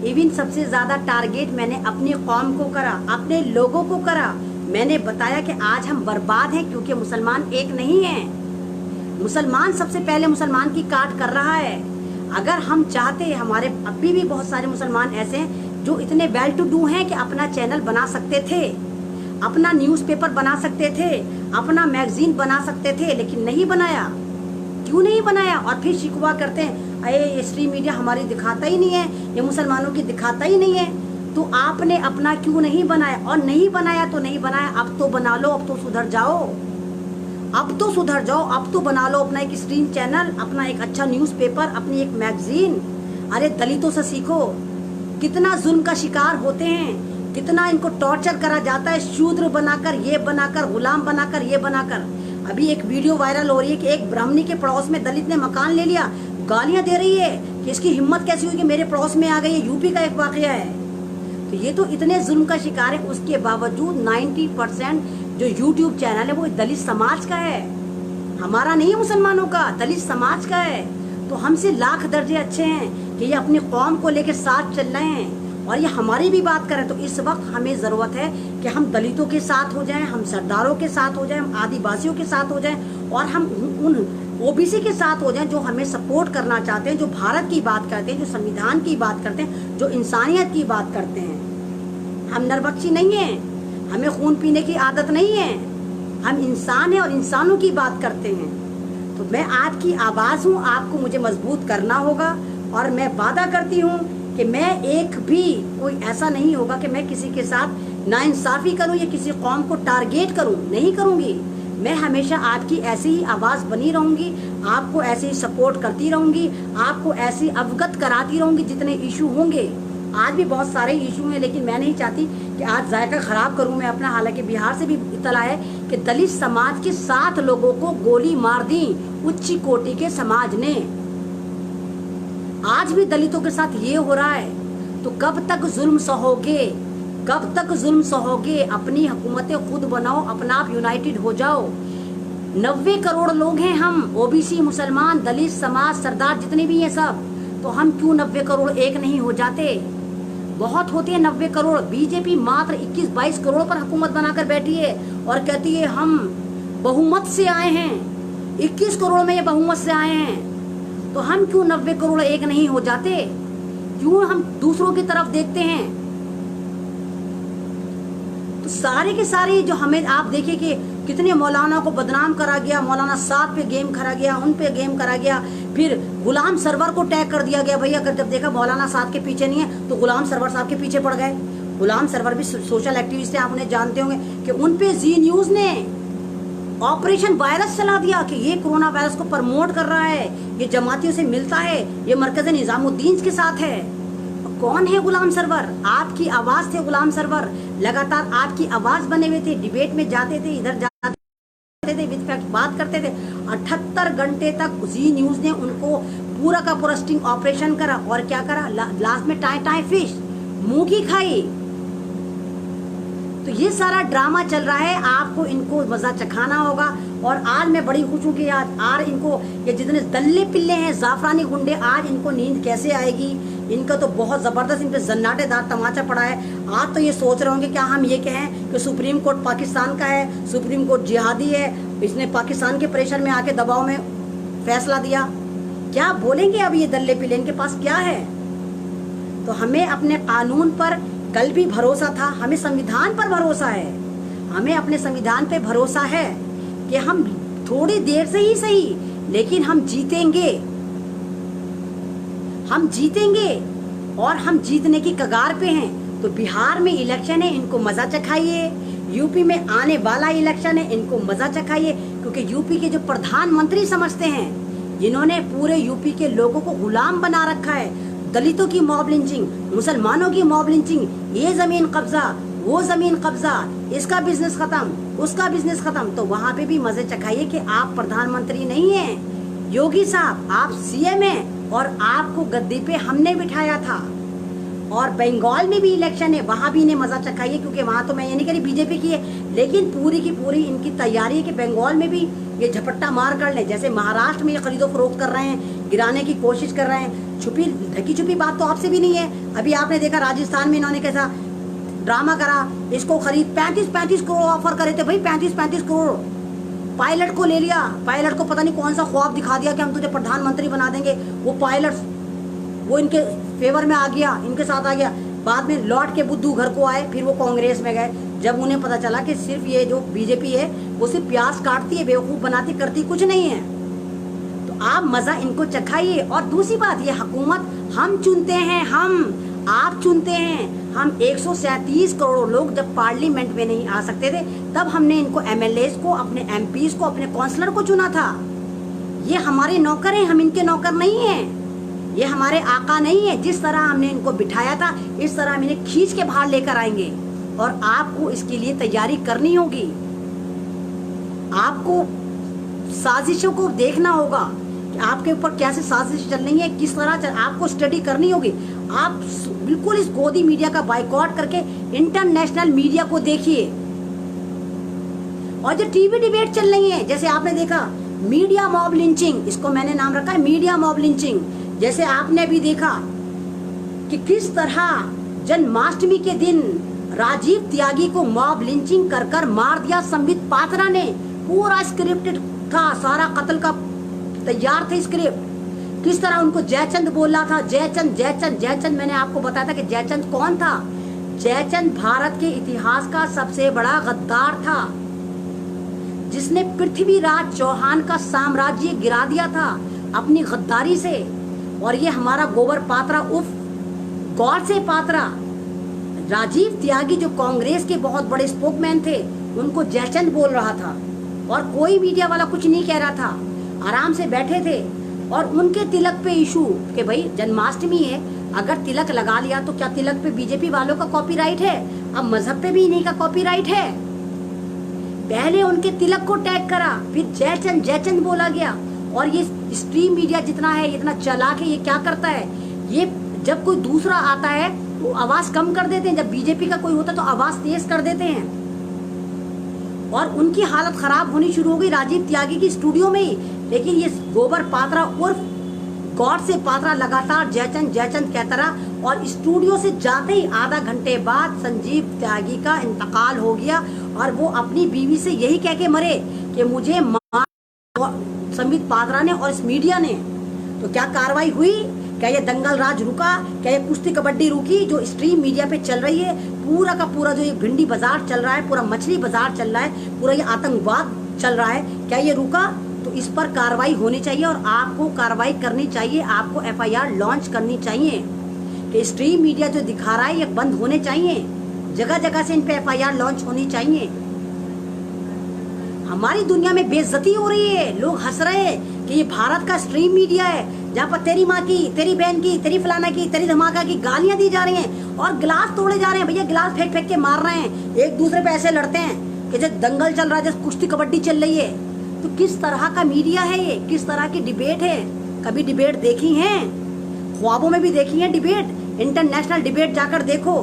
इवन सबसे ज़्यादा टारगेट मैंने अपनी कौम को करा, अपने लोगों को करा। मैंने बताया कि आज हम बर्बाद हैं क्योंकि मुसलमान एक नहीं है। मुसलमान सबसे पहले मुसलमान की काट कर रहा है। अगर हम चाहते, हमारे अभी भी बहुत सारे मुसलमान ऐसे हैं जो इतने वेल टू डू हैं कि अपना चैनल बना सकते थे, अपना न्यूज़पेपर बना सकते थे, अपना मैगजीन बना सकते थे, लेकिन नहीं बनाया। क्यों नहीं बनाया? और फिर शिकवा करते हैं, अरे ये स्ट्रीम मीडिया हमारी दिखाता ही नहीं है, ये मुसलमानों की दिखाता ही नहीं है। तो आपने अपना क्यों नहीं बनाया? और नहीं बनाया तो नहीं बनाया, अब तो बना लो, अब तो सुधर जाओ, अब तो सुधर जाओ, अब तो बना लो अपना एक स्ट्रीम चैनल, अपना एक अच्छा न्यूज़पेपर, अपनी एक मैगजीन। अरे दलितों से सीखो, कितना जुल्म का शिकार होते हैं, कितना इनको टॉर्चर करा जाता है, शूद्र बनाकर, ये बनाकर, गुलाम बनाकर, ये बनाकर। अभी एक वीडियो वायरल हो रही है कि एक ब्राह्मणी के पड़ोस में दलित ने मकान ले लिया, गालियां दे रही है कि इसकी हिम्मत कैसी हुई कि मेरे पड़ोस में आ गई। ये यूपी का एक वाकया है। तो ये तो इतने जुल्म का शिकार है, उसके बावजूद 90% जो यूट्यूब चैनल है वो दलित समाज का है, हमारा नहीं है, मुसलमानों का, दलित समाज का है। तो हमसे लाख दर्जे अच्छे हैं कि ये अपनी कौम को लेकर साथ चल रहे हैं और ये हमारी भी बात करें। तो इस वक्त हमें ज़रूरत है कि हम दलितों के साथ हो जाएं, हम सरदारों के साथ हो जाएं, हम आदिवासियों के साथ हो जाएं और हम उन ओबीसी के साथ हो जाएं जो हमें सपोर्ट करना चाहते हैं, जो भारत की बात करते हैं, जो संविधान की बात करते हैं, जो इंसानियत की बात करते हैं। हम नरबख्शी नहीं हैं, हमें खून पीने की आदत नहीं है, हम इंसान हैं और इंसानों की बात करते हैं। तो मैं आपकी आवाज़ हूँ, आपको मुझे मजबूत करना होगा। और मैं वादा करती हूँ कि मैं एक भी, कोई ऐसा नहीं होगा कि मैं किसी के साथ नाइंसाफ़ी करूँ या किसी कौम को टारगेट करूँ, नहीं करूँगी। मैं हमेशा आपकी ऐसी ही आवाज़ बनी रहूँगी, आपको ऐसे ही सपोर्ट करती रहूँगी, आपको ऐसे अवगत कराती रहूँगी जितने इशू होंगे। आज भी बहुत सारे इशू हैं, लेकिन मैं नहीं चाहती कि आज जायका खराब करूं मैं अपना। हालांकि बिहार से भी इत्तला है कि दलित समाज के 7 लोगों को गोली मार दी उच्च कोटि के समाज ने। आज भी दलितों के साथ ये हो रहा है। तो कब तक जुल्म सहोगे, कब तक जुल्म सहोगे? अपनी हुकूमतें खुद बनाओ, अपना आप यूनाइटेड हो जाओ। 90 करोड़ लोग हैं हम, ओबीसी, मुसलमान, दलित समाज, सरदार जितने भी हैं सब। तो हम क्यों 90 करोड़ एक नहीं हो जाते? बहुत होते हैं 90 करोड़। बीजेपी मात्र 21-22 करोड़ पर हुकूमत बनाकर बैठी है और कहती है हम बहुमत से आए हैं। 21 करोड़ में ये बहुमत से आए हैं। तो हम क्यों 90 करोड़ एक नहीं हो जाते? क्यों हम दूसरों की तरफ देखते हैं? तो सारे के सारे जो हमें आप देखिए कि कितने मौलाना को बदनाम करा गया, मौलाना साहब पे गेम करा गया, उन पे गेम करा गया, फिर गुलाम सरवर को टैग कर दिया गया। भैया अगर जब देखा मौलाना साहब के पीछे नहीं है तो गुलाम सरवर साहब के पीछे पड़ गए। गुलाम सरवर भी सोशल एक्टिविस्ट हैं, आप उन्हें जानते होंगे कि उन पे जी न्यूज ने ऑपरेशन वायरस चला दिया कि ये कोरोना वायरस को प्रमोट कर रहा है, ये जमातियों से मिलता है, ये मरकज निजामुद्दीन के साथ है। कौन है गुलाम सरवर? आपकी आवाज थे गुलाम सरवर, लगातार आपकी आवाज बने हुए थे, डिबेट में जाते थे, इधर जाते थे, विद फैक्ट बात करते थे। 78 घंटे तक जी न्यूज ने उनको पूरा का पूरा स्टिंग ऑपरेशन करा और क्या करा, लास्ट में टाई टाई फिश मुंह की खाई। तो ये सारा ड्रामा चल रहा है, आपको इनको मजा चखाना होगा। और आज मैं बड़ी खुश हूँ कि आज इनको ये जितने दल्ले पिल्ले हैं, जाफरानी गुंडे, आज इनको नींद कैसे आएगी? इनका तो बहुत जबरदस्त इन पे जन्नाटेदार तमाचा पड़ा है। आज तो ये सोच रहे होंगे क्या हम ये कहें कि सुप्रीम कोर्ट पाकिस्तान का है, सुप्रीम कोर्ट जिहादी है, इसने पाकिस्तान के प्रेशर में आके दबाव में फैसला दिया। क्या बोलेंगे अब ये दल्ले पिल्ले? इनके पास क्या है? तो हमें अपने कानून पर कल भी भरोसा था, हमें संविधान पर भरोसा है, हमें अपने संविधान पे भरोसा है कि हम थोड़ी देर से ही सही लेकिन हम जीतेंगे, हम जीतेंगे और हम जीतने की कगार पे हैं। तो बिहार में इलेक्शन है, इनको मजा चखाइए। यूपी में आने वाला इलेक्शन है, इनको मजा चखाइए, क्योंकि यूपी के जो प्रधानमंत्री समझते हैं, जिन्होंने पूरे यूपी के लोगों को गुलाम बना रखा है, दलितों की मॉब लिंचिंग, मुसलमानों की मॉब लिंचिंग, ये जमीन कब्जा, वो जमीन कब्जा, इसका बिजनेस खत्म, उसका बिजनेस खत्म। तो वहां पे भी मजे चखाइए कि आप प्रधानमंत्री नहीं हैं, योगी साहब आप सीएम हैं और आपको गद्दी पे हमने बिठाया था। और बंगाल में भी इलेक्शन है, वहां भी इन्हें मजा चखाइए, क्योंकि वहां तो मैं ये नहीं कह रही बीजेपी की है, लेकिन पूरी की पूरी इनकी तैयारी है कि बंगाल में भी ये झपट्टा मार कर ले। जैसे महाराष्ट्र में ये खरीदो फरोख्त कर रहे हैं, गिराने की कोशिश कर रहे हैं। छुपी ढकी छुपी बात तो आपसे भी नहीं है। अभी आपने देखा राजस्थान में इन्होंने कैसा ड्रामा करा, इसको खरीद 35 करोड़ ऑफर करे थे भाई, 35 करोड़। पायलट को ले लिया, पायलट को पता नहीं कौन सा ख्वाब दिखा दिया कि हम तुझे प्रधानमंत्री बना देंगे। वो पायलट वो इनके फेवर में आ गया, इनके साथ आ गया। बाद में लौट के बुद्धू घर को आए, फिर वो कांग्रेस में गए, जब उन्हें पता चला कि सिर्फ ये जो बीजेपी है वो सिर्फ प्याज काटती है, बेवकूफ बनाती, करती कुछ नहीं है। तो आप मजा इनको चखाइए। और दूसरी बात, ये हुकूमत हम चुनते हैं, हम आप चुनते हैं। हम 137 करोड़ लोग जब पार्लियामेंट में नहीं आ सकते थे, तब हमने इनको एमएलएस को, अपने एमपीज को, अपने काउंसलर को चुना था। ये हमारे नौकर हैं, हम इनके नौकर नहीं हैं, ये हमारे आका नहीं है। जिस तरह हमने इनको बिठाया था, इस तरह हम इन्हें खींच के बाहर लेकर आएंगे। और आपको इसके लिए तैयारी करनी होगी, आपको साजिशों को देखना होगा कि आपके ऊपर कैसे साजिश चल रही है, किस तरह आपको स्टडी करनी होगी। आप बिल्कुल इस गोदी मीडिया का बाइकआउट करके इंटरनेशनल मीडिया को देखिए। और जो टीवी डिबेट चल रही है, जैसे आपने देखा मीडिया मॉब लिंचिंग, इसको मैंने नाम रखा है मीडिया मॉब लिंचिंग। जैसे आपने भी देखा कि किस तरह जन्माष्टमी के दिन राजीव त्यागी को मॉब लिंचिंग कर कर मार दिया संबित पात्रा ने। पूरा स्क्रिप्टेड था, सारा कत्ल का तैयार थे स्क्रिप्ट। किस तरह उनको जयचंद बोला था, जयचंद जयचंद जयचंद। मैंने आपको बताया था कि जयचंद कौन था। जयचंद भारत के इतिहास का सबसे बड़ा गद्दार था, जिसने पृथ्वीराज चौहान का साम्राज्य गिरा दिया था अपनी गद्दारी से। और ये हमारा गोबर पात्रा उफ गौर से पात्रा, राजीव त्यागी जो कांग्रेस के बहुत बड़े स्पोकमैन थे, उनको जयचंद बोल रहा था। और कोई मीडिया वाला कुछ नहीं कह रहा था, आराम से बैठे थे। और उनके तिलक पे इशू कि भाई जन्माष्टमी है अगर तिलक लगा लिया तो क्या तिलक पे बीजेपी वालों का कॉपीराइट है? अब मजहब पे भी इन्हीं का कॉपीराइट है। पहले उनके तिलक को टैग करा, फिर जयचंद जयचंद बोला गया। और ये स्ट्रीम मीडिया जितना है, इतना चालाक है, ये क्या करता है, ये जब कोई दूसरा आता है तो आवाज कम कर देते हैं, जब बीजेपी का कोई होता है तो आवाज तेज कर देते हैं। और उनकी हालत खराब होनी शुरू हो गई राजीव त्यागी की स्टूडियो में ही। लेकिन ये गोबर पात्रा उर्फ गॉड से पात्रा लगातार जयचंद जयचंद कहता रहा। और स्टूडियो से जाते ही आधा घंटे बाद संजीव त्यागी का इंतकाल हो गया और वो अपनी बीवी से यही कह के मरे कि मुझे संबित पात्रा ने और इस मीडिया ने। तो क्या कार्रवाई हुई? क्या ये दंगल राज रुका? क्या ये कुश्ती कबड्डी रुकी जो स्ट्रीम मीडिया पे चल रही है? पूरा का पूरा जो ये भिंडी बाजार चल रहा है, पूरा मछली बाजार चल रहा है, पूरा ये आतंकवाद चल रहा है, क्या ये रुका? तो इस पर कार्रवाई होनी चाहिए और आपको कार्रवाई करनी चाहिए। आपको FIR लॉन्च करनी चाहिए कि स्ट्रीम मीडिया जो दिखा रहा है ये बंद होने चाहिए। जगह जगह से इन पे FIR लॉन्च होनी चाहिए। हमारी दुनिया में बेइज्जती हो रही है, लोग हंस रहे हैं कि ये भारत का स्ट्रीम मीडिया है जहाँ पर तेरी माँ की, तेरी बहन की, तेरी फलाना की, तेरी धमाका की गालियां दी जा रही हैं और गिलास तोड़े जा रहे हैं। भैया गिलास फेंक फेंक के मार रहे हैं, एक दूसरे पे ऐसे लड़ते हैं कि जैसे दंगल चल रहा है, जैसे कुश्ती कबड्डी चल रही है। तो किस तरह का मीडिया है ये? किस तरह की डिबेट है? कभी डिबेट देखी है? ख्वाबों में भी देखी है डिबेट? इंटरनेशनल डिबेट जाकर देखो।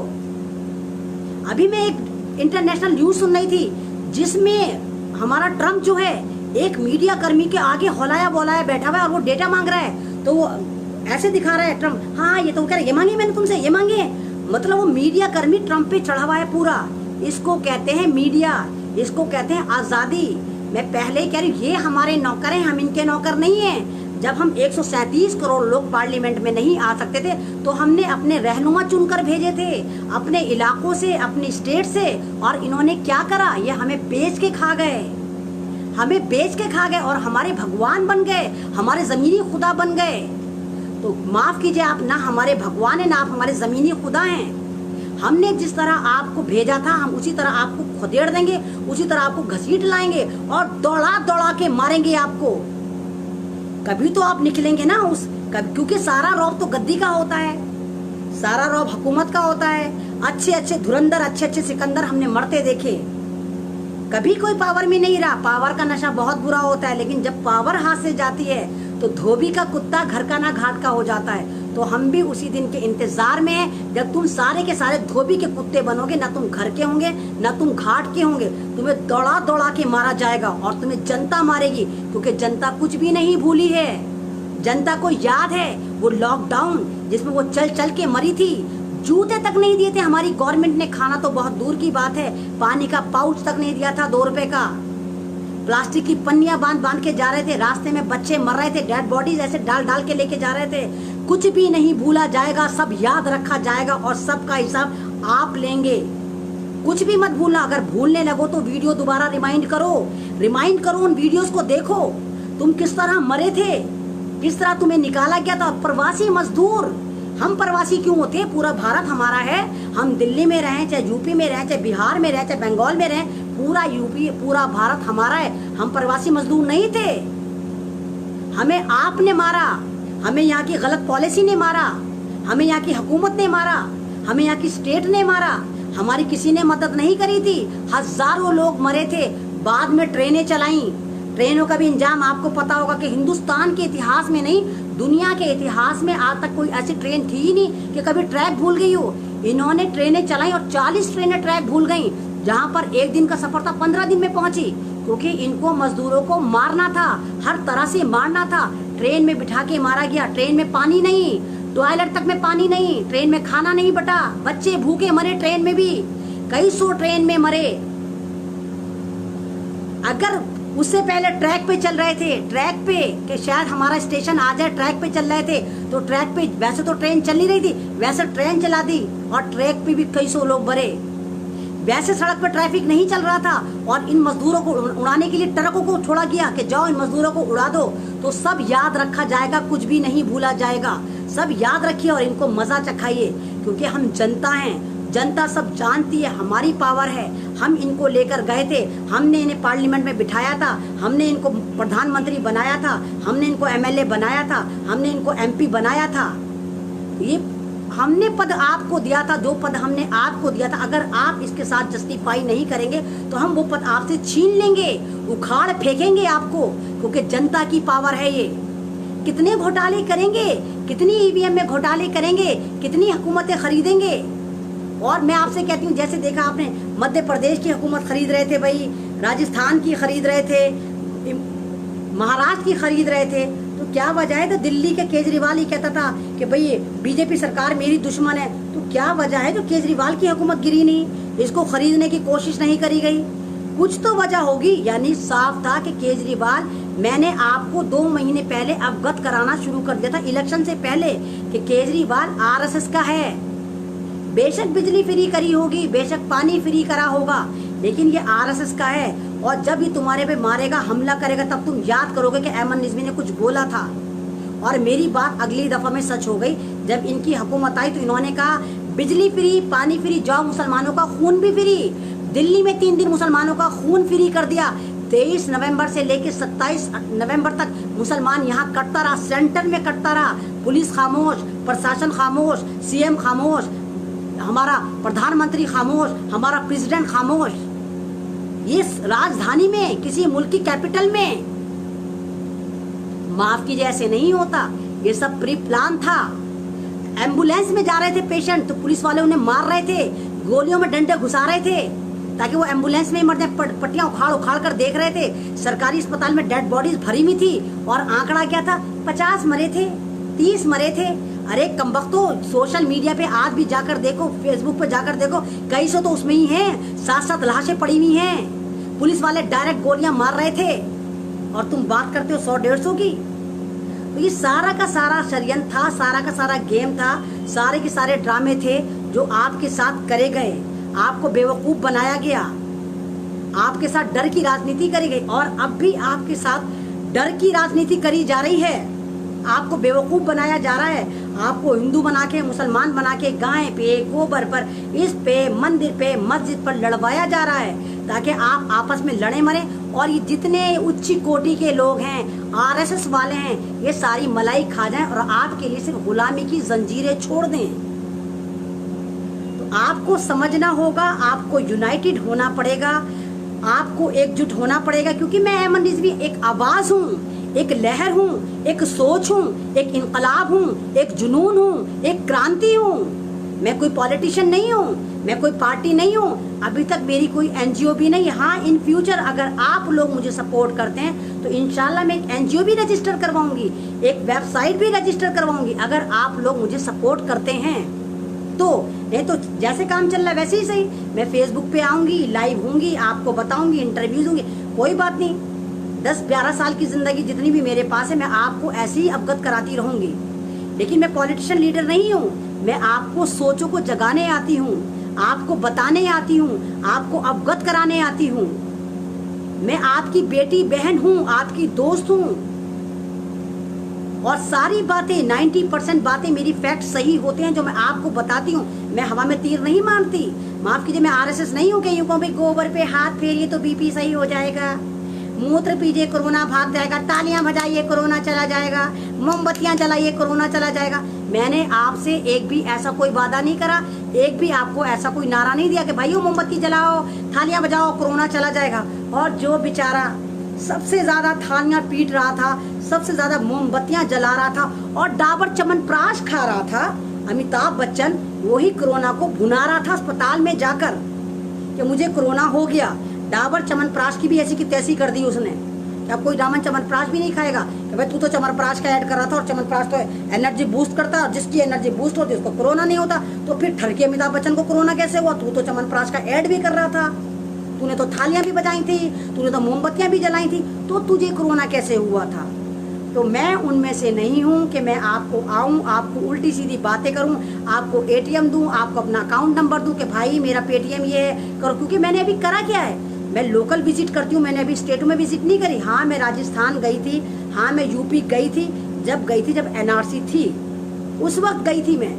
अभी मैं एक इंटरनेशनल न्यूज सुन रही थी जिसमें हमारा ट्रम्प जो है एक मीडिया कर्मी के आगे हौलाया बोलाया बैठा हुआ है और वो डेटा मांग रहा है। तो वो ऐसे दिखा रहा है ट्रम्प, हाँ ये तो कह रहा है ये मांगे मैंने तुमसे, ये मांगे। मतलब वो मीडिया कर्मी ट्रम्प पे चढ़ा हुआ है पूरा। इसको कहते हैं मीडिया, इसको कहते हैं आजादी। मैं पहले ही कह रही हूँ ये हमारे नौकर हैं, हम इनके नौकर नहीं हैं। जब हम 137 करोड़ लोग पार्लियामेंट में नहीं आ सकते थे तो हमने अपने रहनुमा चुनकर भेजे थे अपने इलाकों से, अपने स्टेट से। और इन्होंने क्या करा, ये हमें बेच के खा गए, हमें बेच के खा गए और हमारे भगवान बन गए, हमारे जमीनी खुदा बन गए। तो माफ कीजिए, आप ना हमारे भगवान है ना आप हमारे जमीनी खुदा हैं। हमने जिस तरह आपको भेजा था हम उसी तरह आपको खदेड़ देंगे, उसी तरह आपको घसीट लाएंगे और दौड़ा दौड़ा के मारेंगे आपको। कभी तो आप निकलेंगे ना उस कभी, क्योंकि सारा रौब तो गद्दी का होता है, सारा रौब हुकूमत का होता है। अच्छे अच्छे धुरंधर, अच्छे अच्छे सिकंदर हमने मरते देखे, कभी कोई पावर में नहीं रहा। पावर का नशा बहुत बुरा होता है, लेकिन जब पावर हाथ से जाती है तो धोबी का कुत्ता घर का ना घाट का हो जाता है। तो हम भी उसी दिन के इंतजार में हैं जब तुम सारे के सारे धोबी के कुत्ते बनोगे। ना तुम घर के होंगे ना तुम घाट के होंगे, तुम्हें दौड़ा दौड़ा के मारा जाएगा और तुम्हें जनता मारेगी, क्योंकि जनता कुछ भी नहीं भूली है। जनता को याद है वो लॉकडाउन जिसमें वो चल चल के मरी थी, जूते तक नहीं दिए थे हमारी गवर्नमेंट ने, खाना तो बहुत दूर की बात है, पानी का पाउच तक नहीं दिया था 2 रुपए का। प्लास्टिक की पन्नियां बांध बांध के जा रहे थे, रास्ते में बच्चे मर रहे थे, डेड बॉडीज ऐसे डाल डाल के लेके जा रहे थे। कुछ भी नहीं भूला जाएगा, सब याद रखा जाएगा और सबका हिसाब आप लेंगे। कुछ भी मत भूलना, अगर भूलने लगो तो वीडियो दोबारा रिमाइंड करो, उन वीडियोस को देखो। तुम किस तरह मरे थे, किस तरह तुम्हें निकाला गया था। प्रवासी मजदूर, हम प्रवासी क्यों होते हैं? पूरा भारत हमारा है। हम दिल्ली में रहें, चाहे यूपी में रहें, चाहे बिहार में रहें, चाहे बंगाल में रहें, पूरा यूपी पूरा भारत हमारा है। हम प्रवासी मजदूर नहीं थे। हमें आपने मारा, हमें यहाँ की गलत पॉलिसी ने मारा, हमें यहाँ की हुकूमत ने मारा, हमें यहाँ की स्टेट ने मारा, हमारी किसी ने मदद नहीं करी थी। हजारों लोग मरे थे। बाद में ट्रेनें चलाई, ट्रेनों का भी इंजाम आपको पता होगा कि हिंदुस्तान के इतिहास में नहीं, दुनिया के इतिहास में आज तक कोई ऐसी ट्रेन थी ही नहीं कि कभी ट्रैक भूल गई हो। इन्होंने ट्रेनें चलाई और 40 ट्रेनें ट्रैक भूल गई, जहां पर एक दिन का सफर था 15 दिन में पहुंची, क्योंकि इनको मजदूरों को मारना था, हर तरह से मारना था। ट्रेन में बिठा के मारा गया, ट्रेन में पानी नहीं, टॉयलेट तक में पानी नहीं, ट्रेन में खाना नहीं बटा, बच्चे भूखे मरे ट्रेन में भी, कई सौ ट्रेन में मरे। अगर उससे पहले ट्रैक पे चल रहे थे, ट्रैक पे कि शायद हमारा स्टेशन आ जाए, ट्रैक पे चल रहे थे, तो ट्रैक पे वैसे तो ट्रेन चल नहीं रही थी, वैसे ट्रेन चला दी और ट्रैक पे भी कई सौ लोग मरे। वैसे सड़क पे ट्रैफिक नहीं चल रहा था और इन मजदूरों को उड़ाने के लिए ट्रकों को छोड़ा गया कि जाओ इन मजदूरों को उड़ा दो। तो सब याद रखा जाएगा, कुछ भी नहीं भूला जाएगा। सब याद रखिए और इनको मजा चखाइए, क्योंकि हम जनता हैं। जनता सब जानती है हमारी पावर है। हम इनको लेकर गए थे, हमने इन्हें पार्लियामेंट में बिठाया था, हमने इनको प्रधानमंत्री बनाया था, हमने इनको MLA बनाया था, हमने इनको MP बनाया था। ये हमने पद आपको दिया था, जो पद हमने आपको दिया था, अगर आप इसके साथ जस्टिफाई नहीं करेंगे तो हम वो पद आपसे छीन लेंगे, उखाड़ फेंकेंगे आपको, क्योंकि जनता की पावर है ये। कितने घोटाले करेंगे, कितनी ईवीएम में घोटाले करेंगे, कितनी हुकूमतें खरीदेंगे। और मैं आपसे कहती हूँ, जैसे देखा आपने मध्य प्रदेश की हुकूमत खरीद रहे थे भाई, राजस्थान की खरीद रहे थे, महाराष्ट्र की खरीद रहे थे, तो क्या वजह है? तो दिल्ली के केजरीवाल ही कहता था कि भाई बीजेपी सरकार मेरी दुश्मन है, तो क्या वजह है जो केजरीवाल की हुकूमत गिरी नहीं, इसको खरीदने की कोशिश नहीं करी गई? कुछ तो वजह होगी। यानी साफ था कि केजरीवाल, मैंने आपको 2 महीने पहले अवगत कराना शुरू कर दिया था इलेक्शन से पहले कि केजरीवाल आरएसएस का है। बेशक बिजली फ्री करी होगी, बेशक पानी फ्री करा होगा, लेकिन ये आरएसएस का है। और जब ये तुम्हारे पे मारेगा, हमला करेगा, तब तुम याद करोगे कि अहमद रिजवी ने कुछ बोला था। और मेरी बात अगली दफा में सच हो गई। जब इनकी हुकूमत आई तो इन्होंने कहा बिजली फ्री, पानी फ्री, जाओ मुसलमानों का खून भी फ्री। दिल्ली में 3 दिन मुसलमानों का खून फ्री कर दिया। 23 नवंबर से लेकर 27 नवंबर तक मुसलमान यहाँ कटता रहा, सेंटर में कटता रहा। पुलिस खामोश, प्रशासन खामोश, सीएम खामोश, हमारा प्रधानमंत्री खामोश, हमारा प्रेसिडेंट खामोश। ये राजधानी में, किसी मुल्क की कैपिटल में, माफ कीजिए, ऐसे नहीं होता। ये सब प्री प्लान था। एम्बुलेंस में जा रहे थे पेशेंट, तो पुलिस वाले उन्हें मार रहे थे, गोलियों में डंडे घुसा रहे थे ताकि वो एम्बुलेंस में ही मर जाए। पट्टियां उखाड़ उखाड़ कर देख रहे थे। सरकारी अस्पताल में डेड बॉडीज भरी हुई थी और आंकड़ा क्या था? 50 मरे थे, 30 मरे थे। अरे कमबख्तो, सोशल मीडिया पे आज भी जाकर देखो, फेसबुक पे जाकर देखो, कई सौ तो उसमें ही हैं, 7-7 लाशें पड़ी हुई हैं। पुलिस वाले डायरेक्ट गोलियां मार रहे थे और तुम बात करते हो 100-150 की। तो ये सारा का सारा षड्यंत्र था, सारा का सारा गेम था, सारे के सारे ड्रामे थे जो आपके साथ करे गए। आपको बेवकूफ बनाया गया, आपके साथ डर की राजनीति करी गई और अब भी आपके साथ डर की राजनीति करी जा रही है। आपको बेवकूफ बनाया जा रहा है। आपको हिंदू बना के, मुसलमान बना के, गाय पे, गोबर पर, इस पे, मंदिर पे, मस्जिद पर लड़वाया जा रहा है ताकि आप आपस में लड़े मरे। और ये जितने उच्च कोटि के लोग हैं, आरएसएस वाले हैं, ये सारी मलाई खा जाएं और आपके लिए सिर्फ गुलामी की जंजीरें छोड़ दें। तो आपको समझना होगा, आपको यूनाइटेड होना पड़ेगा, आपको एकजुट होना पड़ेगा, क्योंकि मैं अहमद रिजवी एक आवाज हूँ, एक लहर हूँ, एक सोच हूँ, एक इनकलाब हूँ, एक जुनून हूँ, एक क्रांति हूँ। मैं कोई पॉलिटिशियन नहीं हूँ, मैं कोई पार्टी नहीं हूँ, अभी तक मेरी कोई एनजीओ भी नहीं। हाँ, इन फ्यूचर अगर आप लोग मुझे सपोर्ट करते हैं तो इंशाल्लाह मैं एक एनजीओ भी रजिस्टर करवाऊंगी, एक वेबसाइट भी रजिस्टर करवाऊंगी, अगर आप लोग मुझे सपोर्ट करते हैं तो। नहीं तो जैसे काम चल रहा है वैसे ही सही, मैं फेसबुक पे आऊंगी, लाइव होंगी, आपको बताऊंगी, इंटरव्यूज होंगी, कोई बात नहीं। 10-11 साल की जिंदगी जितनी भी मेरे पास है, मैं आपको ऐसे ही अवगत कराती रहूंगी। लेकिन मैं पॉलिटिशियन लीडर नहीं हूँ, मैं आपको सोचों को जगाने आती हूँ, आपको बताने आती हूँ, आपको अवगत कराने आती हूँ। मैं आपकी बेटी बहन हूँ, आपकी दोस्त हूँ। और सारी बातें, 90% बातें मेरी फैक्ट सही होते हैं जो मैं आपको बताती हूँ। मैं हवा में तीर नहीं मारती। माफ कीजिए, मैं आरएसएस नहीं हूँ कि यूं कहूं भाई गोबर पे हाथ फेरिए तो बीपी सही हो जाएगा, मूत्र पीजिए कोरोना भाग जाएगा, तालियां बजाइए कोरोना चला जाएगा, मोमबत्तियां जलाइए कोरोना चला जाएगा। मैंने आपसे एक भी ऐसा कोई वादा नहीं करा, एक भी आपको ऐसा कोई नारा नहीं दिया कि भाइयों मोमबत्ती जलाओ, थालियां बजाओ, कोरोना चला जाएगा। और जो बेचारा सबसे ज्यादा थालियां पीट रहा था, सबसे ज्यादा मोमबत्तियां जला रहा था और डाबर च्यवनप्राश खा रहा था, अमिताभ बच्चन, वही कोरोना को भुना रहा था अस्पताल में जाकर कि मुझे कोरोना हो गया। डाबर च्यवनप्राश की भी ऐसी की तैसी कर दी उसने कि अब कोई डाबर च्यवनप्राश भी नहीं खाएगा कि भाई तू तो च्यवनप्राश का ऐड कर रहा था और च्यवनप्राश तो एनर्जी बूस्ट करता है और जिसकी एनर्जी बूस्ट होती है उसको कोरोना नहीं होता। तो फिर ठरके अमिताभ बच्चन को कोरोना कैसे हुआ? तू तो च्यवनप्राश का ऐड भी कर रहा था, तूने तो थालियां भी बजाई थी, तूने तो मोमबत्तियां भी जलाई थी, तो तुझे कोरोना कैसे हुआ था? तो मैं उनमें से नहीं हूँ कि मैं आपको आऊँ, आपको उल्टी सीधी बातें करूँ, आपको एटीएम दूँ, आपको अपना अकाउंट नंबर दूँ कि भाई मेरा पेटीएम ये है करो। क्योंकि मैंने अभी करा क्या है, मैं लोकल विजिट करती हूँ, मैंने अभी स्टेटों में विजिट नहीं करी। हाँ, मैं राजस्थान गई थी, हाँ मैं यूपी गई थी, जब एनआरसी थी उस वक्त गई थी मैं,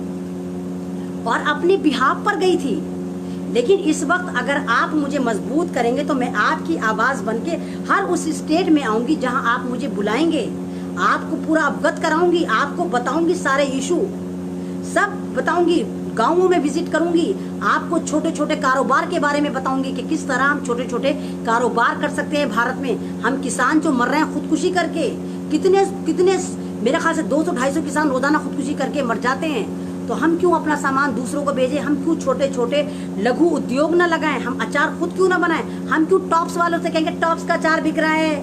और अपने बिहाफ पर गई थी। लेकिन इस वक्त अगर आप मुझे मजबूत करेंगे तो मैं आपकी आवाज़ बन के हर उस स्टेट में आऊँगी जहाँ आप मुझे बुलाएंगे, आपको पूरा अवगत कराऊंगी, आपको बताऊंगी सारे इशू, सब बताऊंगी, गाँवों में विजिट करूंगी, आपको छोटे छोटे कारोबार के बारे में बताऊंगी कि किस तरह हम छोटे छोटे कारोबार कर सकते हैं भारत में। हम किसान जो मर रहे हैं खुदकुशी करके, कितने कितने मेरे ख्याल से 200-250 किसान रोजाना खुदकुशी करके मर जाते हैं। तो हम क्यों अपना सामान दूसरों को भेजें? हम क्यों छोटे छोटे लघु उद्योग न लगाएं? हम अचार खुद क्यों ना बनाएं? हम क्यों टॉप्स वालों से कहेंगे टॉप्स का अचार बिक रहा है,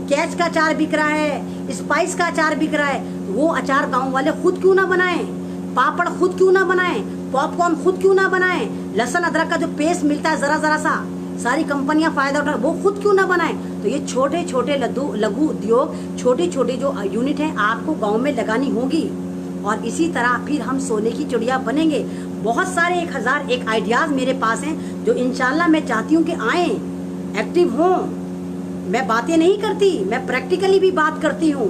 कैच का अचार बिक रहा है, स्पाइस का अचार बिक रहा है, वो अचार गाँव वाले खुद क्यों ना बनाएं? पापड़ खुद क्यों ना बनाएं? पॉपकॉर्न खुद क्यों ना बनाएं? लहसुन अदरक का जो पेस्ट मिलता है जरा जरा सा, सारी कंपनियां फायदा उठा, वो खुद क्यों ना बनाएं? तो ये छोटे छोटे लघु उद्योग, छोटे छोटे जो यूनिट हैं आपको गांव में लगानी होगी। और इसी तरह फिर हम सोने की चिड़िया बनेंगे। बहुत सारे 1001 आइडियाज मेरे पास हैं जो इंशाल्लाह मैं चाहती हूँ कि आए, एक्टिव हों। मैं बातें नहीं करती, मैं प्रैक्टिकली भी बात करती हूँ।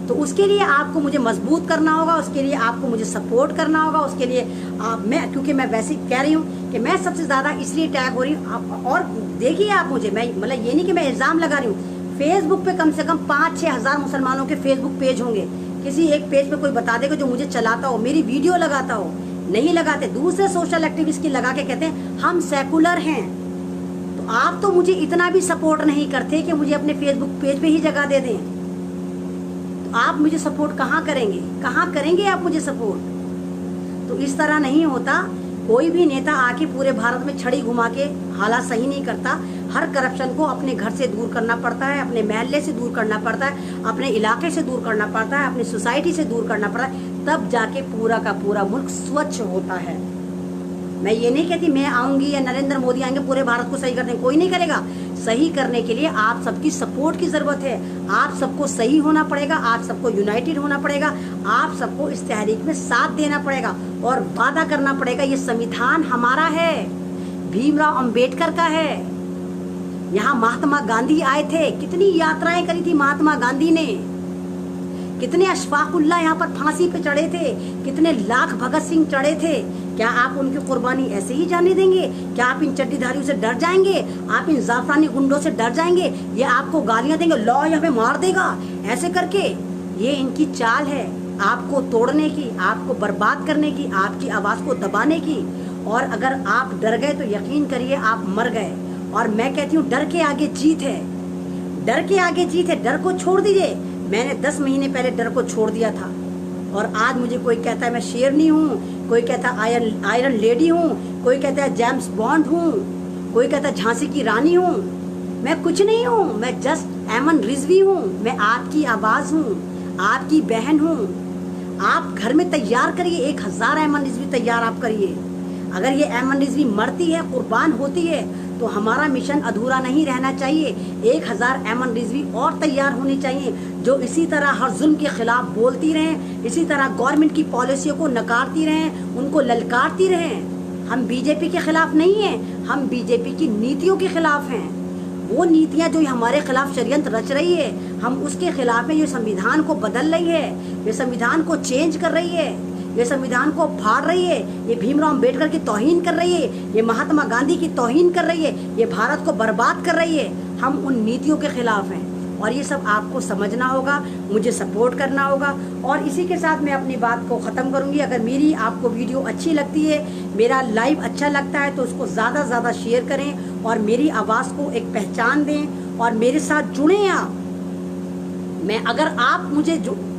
तो उसके लिए आपको मुझे मजबूत करना होगा, उसके लिए आपको मुझे सपोर्ट करना होगा। उसके लिए क्योंकि मैं वैसे कह रही हूँ कि मैं सबसे ज़्यादा इसलिए टैग हो रही हूँ। और देखिए आप मुझे, मैं मतलब ये नहीं कि मैं इल्ज़ाम लगा रही हूँ, फेसबुक पे कम से कम 5-6 हज़ार मुसलमानों के फेसबुक पेज होंगे। किसी एक पेज पे कोई बता देगा जो मुझे चलाता हो, मेरी वीडियो लगाता हो। नहीं लगाते, दूसरे सोशल एक्टिविस्ट की लगा के कहते हैं हम सेकुलर हैं। तो आप तो मुझे इतना भी सपोर्ट नहीं करते कि मुझे अपने फेसबुक पेज पे ही जगह दे दें। तो आप मुझे सपोर्ट कहाँ करेंगे? कहाँ करेंगे आप मुझे सपोर्ट? तो इस तरह नहीं होता। कोई भी नेता आके पूरे भारत में छड़ी घुमा के हालात सही नहीं करता। हर करप्शन को अपने घर से दूर करना पड़ता है, अपने महल्ले से दूर करना पड़ता है, अपने इलाके से दूर करना पड़ता है, अपनी सोसाइटी से दूर करना पड़ता है, तब जाके पूरा का पूरा मुल्क स्वच्छ होता है। मैं ये नहीं कहती मैं आऊंगी या नरेंद्र मोदी आएंगे पूरे भारत को सही कर देंगे, कोई नहीं करेगा। सही करने के लिए आप सबकी सपोर्ट की जरूरत है। आप सबको सही होना पड़ेगा, आप सबको यूनाइटेड होना पड़ेगा, आप सबको इस तहरीक में साथ देना पड़ेगा और वादा करना पड़ेगा ये संविधान हमारा है, भीमराव अंबेडकर का है। यहाँ महात्मा गांधी आए थे, कितनी यात्राएं करी थी महात्मा गांधी ने, कितने अशफाकुल्ला यहाँ पर फांसी पे चढ़े थे, कितने लाख भगत सिंह चढ़े थे। क्या आप उनकी कुर्बानी ऐसे ही जाने देंगे? क्या आप इन चड्डीधारियों से डर जाएंगे? आप इन जाफरानी गुंडों से डर जाएंगे? ये आपको गालियां देंगे, लॉ यहाँ पे मार देगा ऐसे करके। ये इनकी चाल है आपको तोड़ने की, आपको बर्बाद करने की, आपकी आवाज को दबाने की। और अगर आप डर गए तो यकीन करिए आप मर गए। और मैं कहती हूँ डर के आगे जीत है, डर के आगे जीत है। डर को छोड़ दीजिए। मैंने 10 महीने पहले डर को छोड़ दिया था और आज मुझे कोई कहता है मैं शेरनी हूँ, कोई कहता है आयरन लेडी हूँ, कोई कहता है जेम्स बॉन्ड हूँ, कोई कहता है झांसी की रानी हूँ। मैं कुछ नहीं हूँ, मैं जस्ट एमन रिजवी हूँ। मैं आपकी आवाज़ हूँ, आपकी बहन हूँ। आप घर में तैयार करिए, 1000 एमन रिजवी तैयार आप करिए। अगर ये एमन रिजवी मरती है, कुर्बान होती है, तो हमारा मिशन अधूरा नहीं रहना चाहिए। 1000 एमन रिजवी और तैयार होनी चाहिए जो इसी तरह हर जुल्म के खिलाफ बोलती रहें, इसी तरह गवर्नमेंट की पॉलिसियों को नकारती रहें, उनको ललकारती रहें। हम बीजेपी के खिलाफ नहीं हैं, हम बीजेपी की नीतियों के खिलाफ हैं। वो नीतियां जो हमारे खिलाफ षड्यंत्र रच रही है, हम उसके खिलाफ है। ये संविधान को बदल रही है, ये संविधान को चेंज कर रही है, ये संविधान को फाड़ रही है, ये भीमराव अंबेडकर की तौहीन कर रही है, ये महात्मा गांधी की तौहीन कर रही है, ये भारत को बर्बाद कर रही है। हम उन नीतियों के खिलाफ हैं और ये सब आपको समझना होगा, मुझे सपोर्ट करना होगा। और इसी के साथ मैं अपनी बात को ख़त्म करूंगी। अगर मेरी आपको वीडियो अच्छी लगती है, मेरा लाइव अच्छा लगता है, तो उसको ज़्यादा से ज़्यादा शेयर करें और मेरी आवाज़ को एक पहचान दें और मेरे साथ जुड़ें आप। मैं अगर आप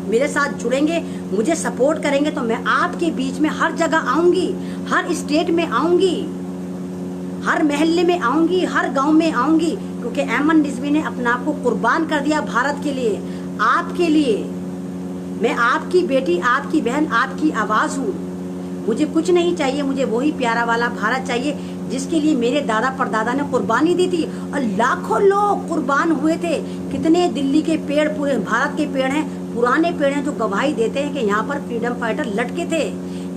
मेरे साथ जुड़ेंगे, मुझे सपोर्ट करेंगे, तो मैं आपके बीच में हर जगह आऊँगी, हर स्टेट में आऊँगी, हर महल्ले में आऊँगी, हर गांव में आऊँगी। क्योंकि एमन रिजवी ने अपना आप को कुर्बान कर दिया भारत के लिए, आपके लिए। मैं आपकी बेटी, आपकी बहन, आपकी आवाज़ हूँ। मुझे कुछ नहीं चाहिए, मुझे वही प्यारा वाला भारत चाहिए जिसके लिए मेरे दादा परदादा ने कुर्बानी दी थी और लाखों लोग कुर्बान हुए थे। कितने दिल्ली के पेड़, पूरे भारत के पेड़ हैं, पुराने पेड़ हैं जो गवाही देते हैं कि यहाँ पर फ्रीडम फाइटर लटके थे।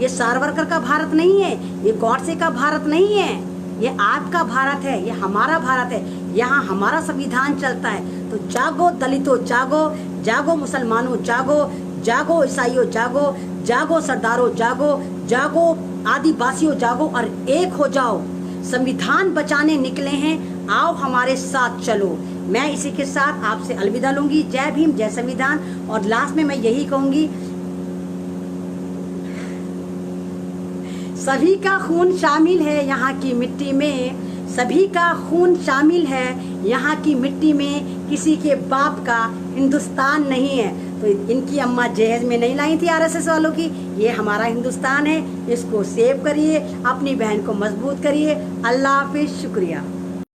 ये सावरकर का भारत नहीं है, ये गॉडसे का भारत नहीं है, ये आपका भारत है, ये हमारा भारत है। यहाँ हमारा संविधान चलता है। तो जागो दलितों, जागो, जागो मुसलमानों, जागो, जागो ईसाइयों, जागो, जागो सरदारों, जागो, जागो आदिवासियों, जागो और एक हो जाओ। संविधान बचाने निकले हैं, आओ हमारे साथ चलो। मैं इसी के साथ आपसे अलविदा लूंगी। जय भीम, जय संविधान। और लास्ट में मैं यही कहूंगी, सभी का खून शामिल है यहाँ की मिट्टी में, सभी का खून शामिल है यहाँ की मिट्टी में, किसी के बाप का हिंदुस्तान नहीं है। तो इनकी अम्मा जहेज में नहीं लाई थी आरएसएस वालों की, ये हमारा हिंदुस्तान है, इसको सेव करिए, अपनी बहन को मजबूत करिए। अल्लाह हाफिज़, शुक्रिया।